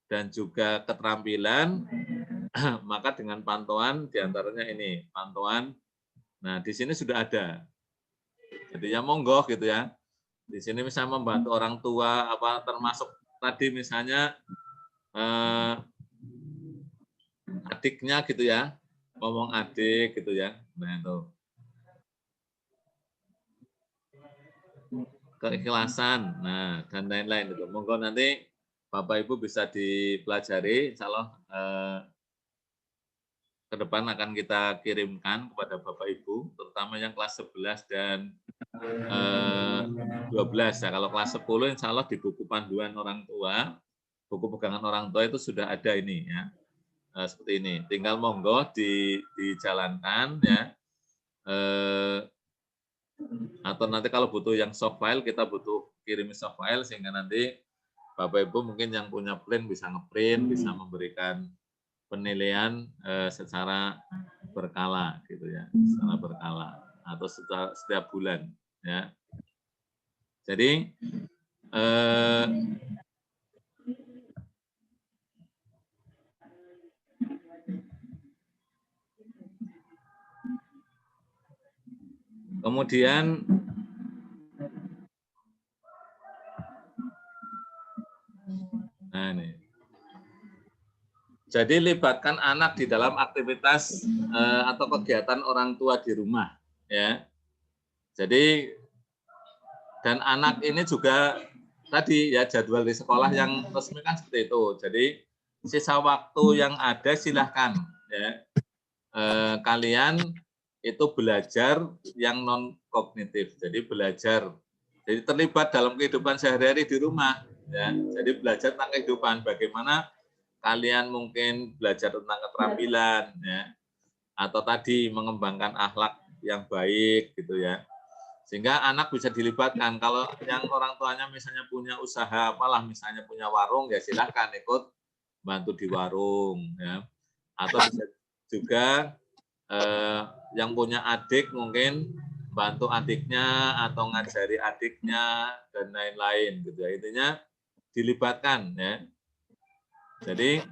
dan juga keterampilan, maka dengan pantauan diantaranya ini, pantauan. Nah, di sini sudah ada. Jadi ya monggo gitu ya. Di sini misalnya membantu orang tua, termasuk tadi misalnya adiknya gitu ya, ngomong adik gitu ya. Nah itu. Keikhlasan, nah dan lain-lain itu. Monggo nanti Bapak Ibu bisa dipelajari, insya Allah ke depan akan kita kirimkan kepada Bapak Ibu, terutama yang kelas 11 dan 12 ya. Kalau kelas 10 insya Allah di buku panduan orang tua, buku pegangan orang tua itu sudah ada ini ya. Seperti ini. Tinggal monggo dijalankan ya. Atau nanti kalau butuh yang soft file, kita butuh kirim soft file sehingga nanti Bapak Ibu mungkin yang punya print bisa ngeprint, bisa memberikan penilaian secara berkala gitu ya, secara berkala atau setiap bulan ya. Jadi kemudian nah ini. Jadi libatkan anak di dalam aktivitas atau kegiatan orang tua di rumah ya. Jadi dan anak ini juga tadi ya jadwal di sekolah yang resmi kan seperti itu. Jadi sisa waktu yang ada silahkan ya kalian itu belajar yang non kognitif. Jadi belajar, jadi terlibat dalam kehidupan sehari-hari di rumah ya. Jadi belajar tentang kehidupan, bagaimana kalian mungkin belajar tentang keterampilan ya, atau tadi mengembangkan akhlak yang baik gitu ya. Sehingga anak bisa dilibatkan. Kalau yang orang tuanya misalnya punya usaha apalah, misalnya punya warung, ya silahkan ikut bantu di warung. Ya. Atau bisa juga yang punya adik mungkin bantu adiknya atau ngajari adiknya dan lain-lain gitu ya. Intinya dilibatkan ya. Jadi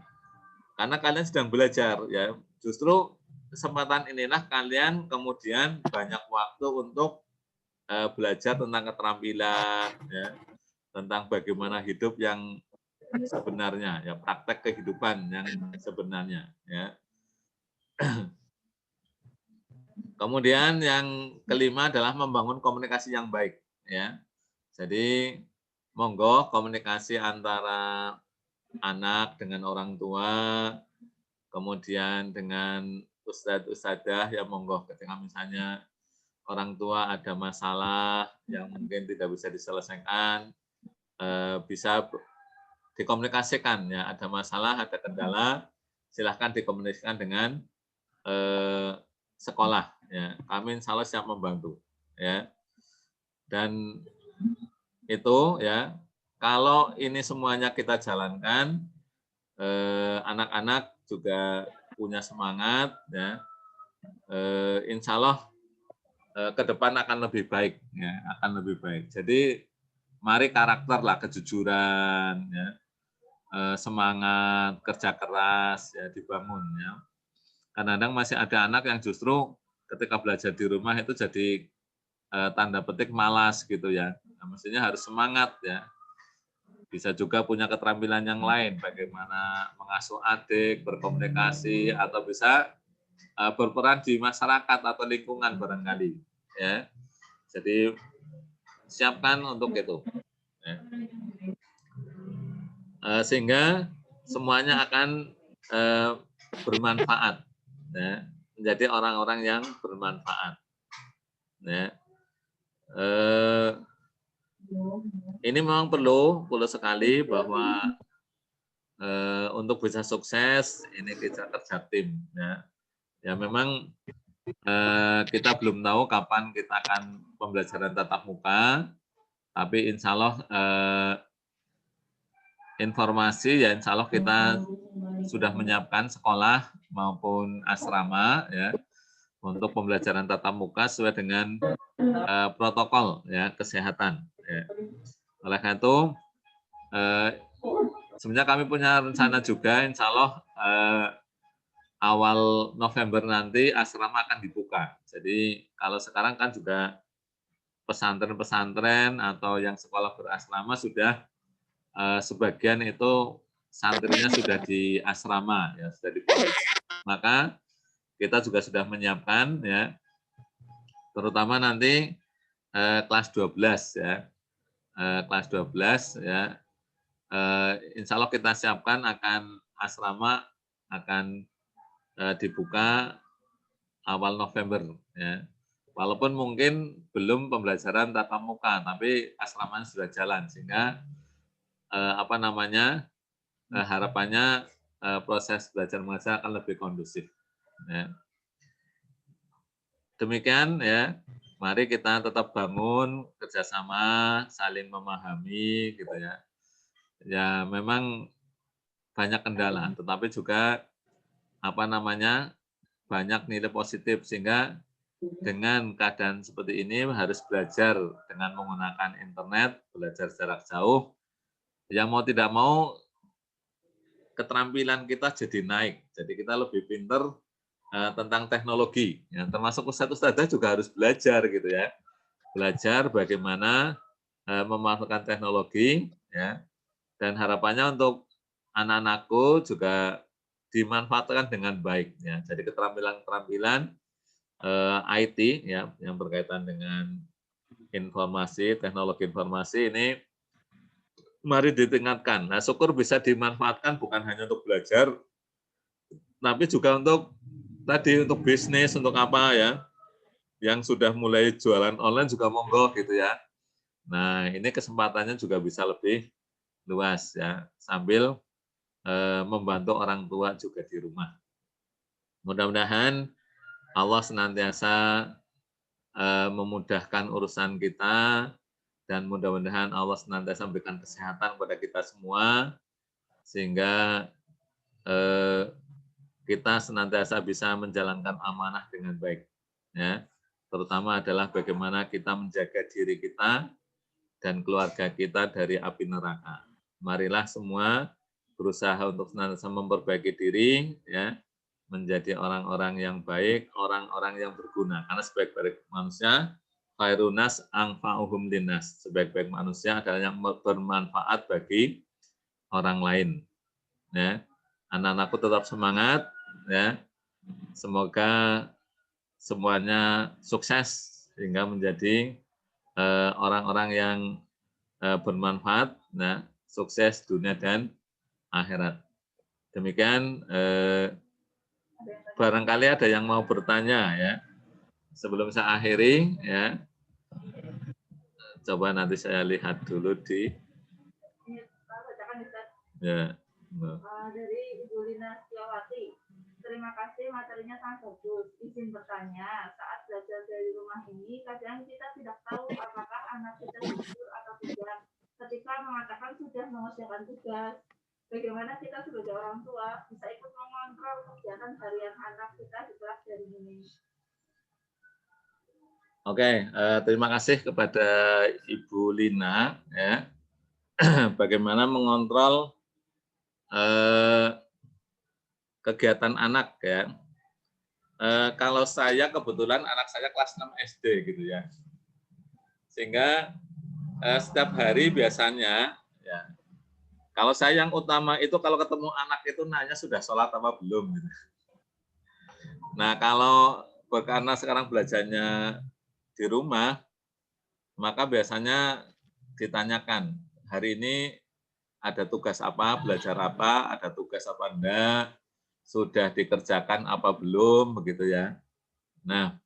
karena kalian sedang belajar ya, justru kesempatan inilah kalian kemudian banyak waktu untuk belajar tentang keterampilan, ya, tentang bagaimana hidup yang sebenarnya, ya praktek kehidupan yang sebenarnya. Ya. Kemudian yang kelima adalah membangun komunikasi yang baik, ya. Jadi monggo komunikasi antara anak dengan orang tua, kemudian dengan ustadz-ustadzah, ya monggo ketika misalnya orang tua ada masalah yang mungkin tidak bisa diselesaikan, bisa dikomunikasikan, ya, ada masalah, ada kendala, silahkan dikomunikasikan dengan sekolah, ya. Kami insya Allah siap membantu, ya. Dan itu, ya, kalau ini semuanya kita jalankan, anak-anak juga punya semangat, ya, insya Allah ke depan akan lebih baik, ya, akan lebih baik. Jadi mari karakter lah, kejujuran, ya, semangat, kerja keras, ya, dibangun, ya. Kadang-kadang masih ada anak yang justru ketika belajar di rumah itu jadi tanda petik malas gitu, ya. Nah, mestinya harus semangat, ya. Bisa juga punya keterampilan yang lain, bagaimana mengasuh adik, berkomunikasi, atau bisa berperan di masyarakat atau lingkungan barangkali, ya. Jadi siapkan untuk itu, ya. Sehingga semuanya akan bermanfaat, ya, menjadi orang-orang yang bermanfaat, ya. Ini memang perlu sekali bahwa untuk bisa sukses ini kita kerja tim, ya. Ya memang kita belum tahu kapan kita akan pembelajaran tatap muka, tapi insya Allah informasi, ya insya Allah kita sudah menyiapkan sekolah maupun asrama, ya, untuk pembelajaran tatap muka sesuai dengan protokol, ya, kesehatan, ya. Oleh karena itu sebenarnya kami punya rencana juga, insya Allah awal November nanti asrama akan dibuka. Jadi kalau sekarang kan juga pesantren-pesantren atau yang sekolah berasrama sudah sebagian itu santrinya sudah di asrama, ya, sudah di pondok. Maka kita juga sudah menyiapkan, ya, terutama nanti kelas 12, ya, kelas 12, ya, insya Allah kita siapkan akan asrama akan dibuka awal November, ya. Walaupun mungkin belum pembelajaran tatap muka, tapi asramanya sudah jalan, sehingga harapannya proses belajar mengajar akan lebih kondusif, ya. Demikian, ya, mari kita tetap bangun kerjasama, saling memahami, gitu ya. Ya memang banyak kendala, tetapi juga banyak nilai positif, sehingga dengan keadaan seperti ini harus belajar dengan menggunakan internet, belajar jarak jauh. Yang mau tidak mau keterampilan kita jadi naik, jadi kita lebih pinter tentang teknologi, ya, termasuk ustadz-ustadzah juga harus belajar gitu, ya, belajar bagaimana memanfaatkan teknologi, ya, dan harapannya untuk anak-anakku juga dimanfaatkan dengan baik, ya. Jadi keterampilan-keterampilan IT, ya, yang berkaitan dengan informasi, teknologi informasi ini mari ditingkatkan. Nah, syukur bisa dimanfaatkan bukan hanya untuk belajar, tapi juga untuk untuk bisnis, untuk apa, ya. Yang sudah mulai jualan online juga monggo gitu, ya. Nah, ini kesempatannya juga bisa lebih luas, ya, sambil membantu orang tua juga di rumah. Mudah-mudahan Allah senantiasa memudahkan urusan kita, dan mudah-mudahan Allah senantiasa memberikan kesehatan kepada kita semua, sehingga kita senantiasa bisa menjalankan amanah dengan baik, ya. Terutama adalah bagaimana kita menjaga diri kita dan keluarga kita dari api neraka. Marilah semua berusaha untuk senantiasa memperbaiki diri, ya, menjadi orang-orang yang baik, orang-orang yang berguna. Karena sebaik-baik manusia, khairunas anfa'uhum linnas. Sebaik-baik manusia adalah yang bermanfaat bagi orang lain, ya. Anak-anakku tetap semangat, ya. Semoga semuanya sukses sehingga menjadi orang-orang yang bermanfaat, nah, sukses dunia dan akhirat. Demikian, barangkali ada yang mau bertanya ya. Sebelum saya akhiri ya, coba nanti saya lihat dulu di ya. Dari Ibu Lina Setiawati. Terima kasih, materinya sangat bagus. Izin bertanya, saat belajar dari rumah ini, kadang kita tidak tahu apakah anak kita jujur atau tidak. Ketika mengatakan sudah mengerjakan tugas, bagaimana kita sebagai orang tua bisa ikut mengontrol kegiatan harian anak kita di kelas dari ini? Oke, terima kasih kepada Ibu Lina ya. Bagaimana mengontrol kegiatan anak ya. Kalau saya kebetulan anak saya kelas 6 SD gitu ya. Sehingga setiap hari biasanya ya, kalau saya yang utama itu kalau ketemu anak itu nanya sudah sholat apa belum gitu. Nah, kalau karena sekarang belajarnya di rumah, maka biasanya ditanyakan, hari ini ada tugas apa, belajar apa, ada tugas apa enggak, sudah dikerjakan apa belum, begitu ya. Nah,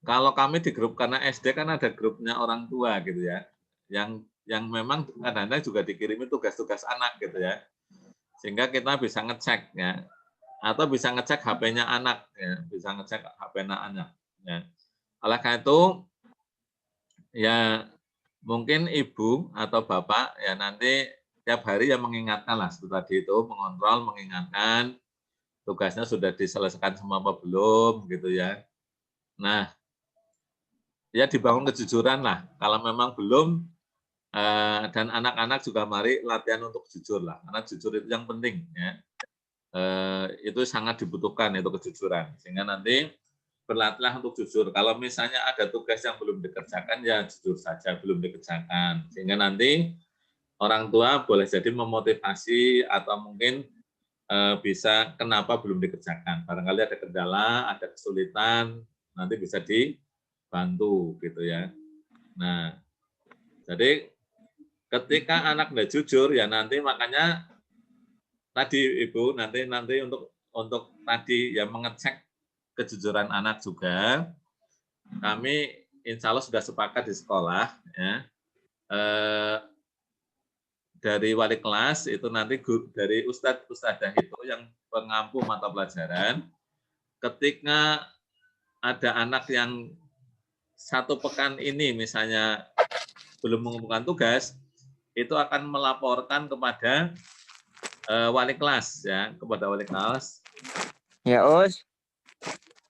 kalau kami di grup, karena SD kan ada grupnya orang tua gitu ya, yang memang kadang-kadang juga dikirimi tugas-tugas anak gitu ya, sehingga kita bisa ngecek ya, atau bisa ngecek HP-nya anak ya, bisa ngecek HP-nya anak ya. Oleh karena itu ya mungkin ibu atau bapak ya nanti tiap hari ya mengingatkan lah seperti tadi itu, mengontrol, mengingatkan tugasnya sudah diselesaikan semua apa belum gitu ya. Nah, ya dibangun kejujuran lah. Kalau memang belum dan anak-anak juga mari latihan untuk jujur lah, karena jujur itu yang penting ya. Itu sangat dibutuhkan itu kejujuran, sehingga nanti berlatihlah untuk jujur. Kalau misalnya ada tugas yang belum dikerjakan ya jujur saja belum dikerjakan, sehingga nanti orang tua boleh jadi memotivasi atau mungkin bisa kenapa belum dikerjakan. Barangkali ada kendala, ada kesulitan, nanti bisa dibantu gitu ya. Nah, jadi ketika anak nggak jujur ya nanti makanya tadi Ibu nanti untuk tadi ya mengecek kejujuran anak juga. Kami insya Allah sudah sepakat di sekolah ya. Dari wali kelas itu nanti dari ustadz ustadzah itu yang pengampu mata pelajaran, ketika ada anak yang satu pekan ini misalnya belum mengumpulkan tugas, itu akan melaporkan kepada wali kelas ya, kepada wali kelas. Ya, Us.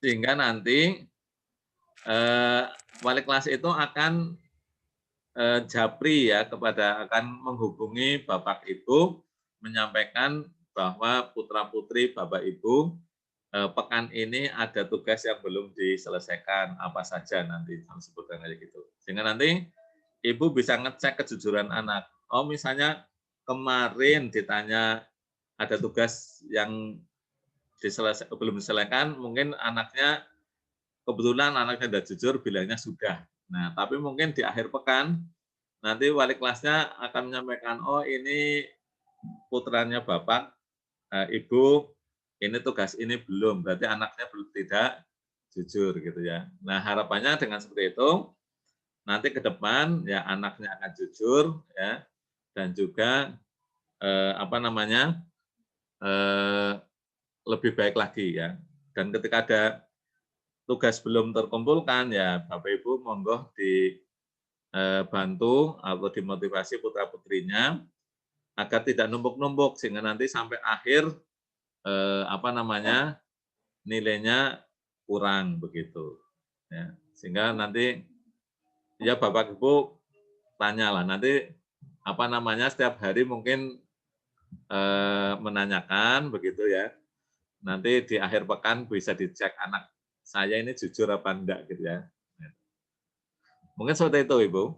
Sehingga nanti wali kelas itu akan japri ya akan menghubungi Bapak Ibu menyampaikan bahwa putra-putri Bapak Ibu pekan ini ada tugas yang belum diselesaikan apa saja nanti sebutkan kayak gitu. Sehingga nanti Ibu bisa ngecek kejujuran anak. Oh misalnya kemarin ditanya ada tugas yang belum diselesaikan, mungkin anaknya kebetulan anaknya sudah jujur bilangnya sudah. Nah, tapi mungkin di akhir pekan nanti wali kelasnya akan menyampaikan, oh ini putranya Bapak, Ibu, ini tugas ini belum, berarti anaknya belum tidak jujur gitu ya. Nah, harapannya dengan seperti itu nanti ke depan ya anaknya akan jujur ya dan juga lebih baik lagi ya. Dan ketika ada tugas belum terkumpulkan ya Bapak Ibu monggo dibantu atau dimotivasi putra-putrinya agar tidak numpuk-numpuk sehingga nanti sampai akhir nilainya kurang begitu. Ya. Sehingga nanti ya Bapak Ibu tanyalah nanti setiap hari mungkin menanyakan begitu ya. Nanti di akhir pekan bisa dicek anak saya ini jujur apa enggak gitu ya. Mungkin seperti itu Ibu.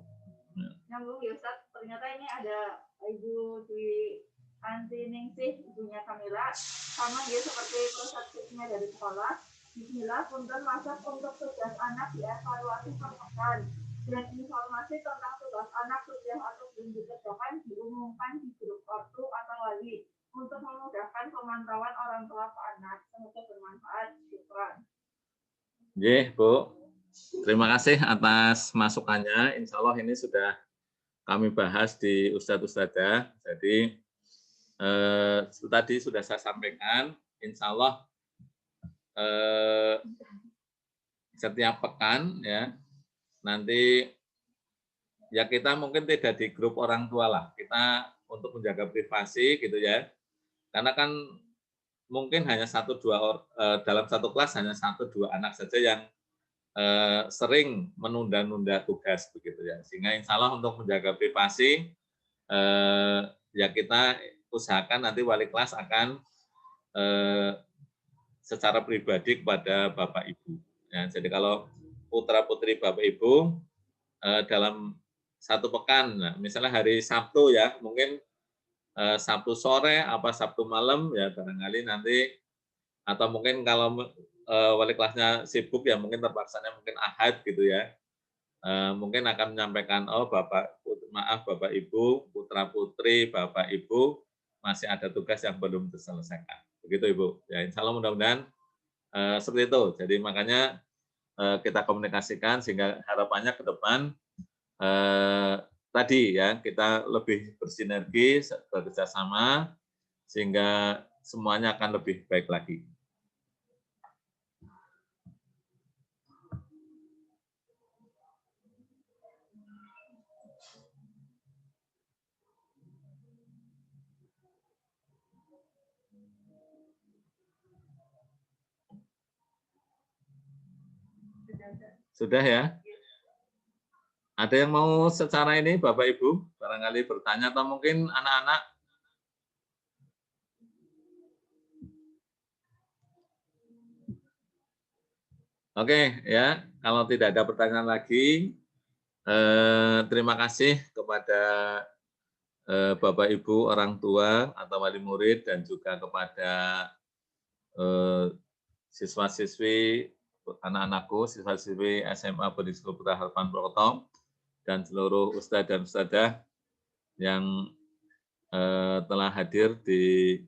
Nyambung ya Ustaz, ternyata ini ada Ibu Dwi Anti Ningsih, ibunya Kamila, sama dia seperti prosesnya dari sekolah. Bismillah, punten masak untuk tugas anak dievaluasi per pekan. Dan informasi tentang tugas anak sudah atau belum dikerjakan diumumkan di grup ortu atau wali untuk memudahkan pemantauan orang tua ke anak. Semoga bermanfaat. Syukran. Bu. Terima kasih atas masukannya. Insya Allah ini sudah kami bahas di Ustadz-Ustadzah. Jadi tadi sudah saya sampaikan, insya Allah setiap pekan ya nanti ya kita mungkin tidak di grup orang tua lah, kita untuk menjaga privasi gitu ya, karena kan mungkin hanya dalam satu kelas hanya 1-2 anak saja yang sering menunda-nunda tugas begitu ya, sehingga insya Allah untuk menjaga privasi ya kita usahakan nanti wali kelas akan secara pribadi kepada Bapak Ibu. Ya, jadi kalau putra putri Bapak Ibu dalam satu pekan, nah, misalnya hari Sabtu ya, mungkin Sabtu sore apa Sabtu malam ya barangkali nanti, atau mungkin kalau wali kelasnya sibuk ya mungkin terpaksanya mungkin Ahad gitu ya. Mungkin akan menyampaikan, oh maaf Bapak Ibu, putra putri Bapak Ibu masih ada tugas yang belum terselesaikan. Begitu Ibu. Ya, insya Allah mudah-mudahan seperti itu. Jadi makanya kita komunikasikan sehingga harapannya ke depan tadi ya kita lebih bersinergi, bekerja sama sehingga semuanya akan lebih baik lagi. Sudah ya? Ada yang mau secara ini Bapak Ibu barangkali bertanya atau mungkin anak-anak? Oke ya, kalau tidak ada pertanyaan lagi, terima kasih kepada Bapak Ibu orang tua atau wali murid dan juga kepada siswa-siswi anak-anakku, siswa-siswi SMA Boarding School Putra Harapan Purwokerto dan seluruh ustadz dan ustadzah yang telah hadir di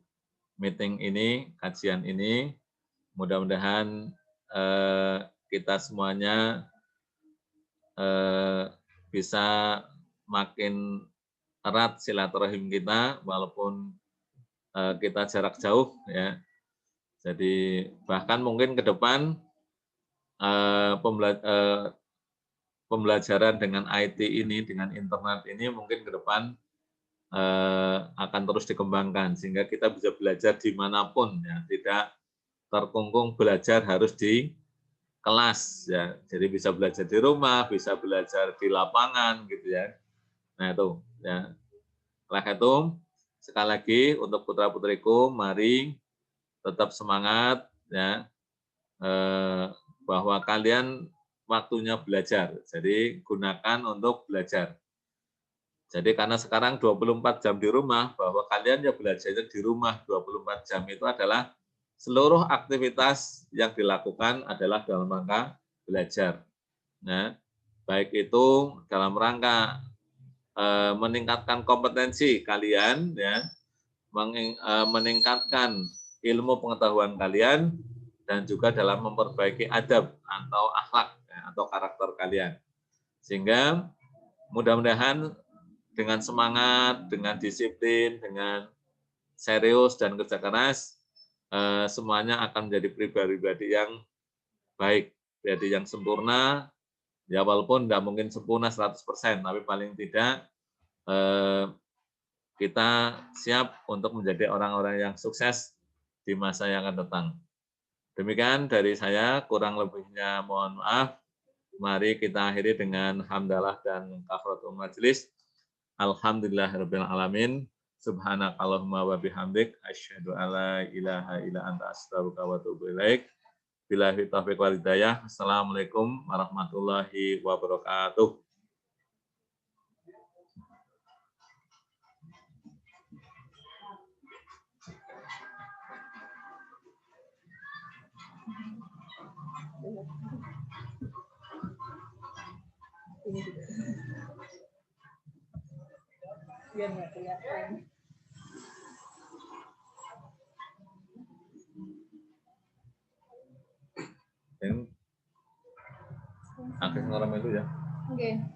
meeting ini, kajian ini. Mudah-mudahan kita semuanya bisa makin erat silaturahim kita walaupun kita jarak jauh ya. Jadi bahkan mungkin ke depan pembelajaran dengan IT ini, dengan internet ini mungkin ke depan akan terus dikembangkan sehingga kita bisa belajar dimanapun ya, tidak terkungkung belajar harus di kelas ya. Jadi bisa belajar di rumah, bisa belajar di lapangan gitu ya. Nah itu ya. Oleh itu sekali lagi untuk putra-putriku mari tetap semangat ya, bahwa kalian waktunya belajar. Jadi gunakan untuk belajar. Jadi karena sekarang 24 jam di rumah, bahwa kalian ya belajarnya di rumah 24 jam itu adalah seluruh aktivitas yang dilakukan adalah dalam rangka belajar. Nah, baik itu dalam rangka meningkatkan kompetensi kalian, ya, meningkatkan ilmu pengetahuan kalian, dan juga dalam memperbaiki adab atau akhlak ya, atau karakter kalian. Sehingga mudah-mudahan dengan semangat, dengan disiplin, dengan serius dan kerja keras, semuanya akan menjadi pribadi-pribadi yang baik, jadi yang sempurna. Ya walaupun tidak mungkin sempurna 100%, tapi paling tidak kita siap untuk menjadi orang-orang yang sukses di masa yang akan datang. Demikian dari saya, kurang lebihnya mohon maaf. Mari kita akhiri dengan hamdalah dan kafaratul majelis. Alhamdulillahirabbil alamin. Subhanakallahumma wa bihamdik asyhadu alla ilaha illa anta astaghfiruka wa atubu ilaik. Billahi taufiq wal hidayah. Assalamualaikum warahmatullahi wabarakatuh. Ini juga. Biar nggak kelihatan. Dan akses orang itu ya. Oke.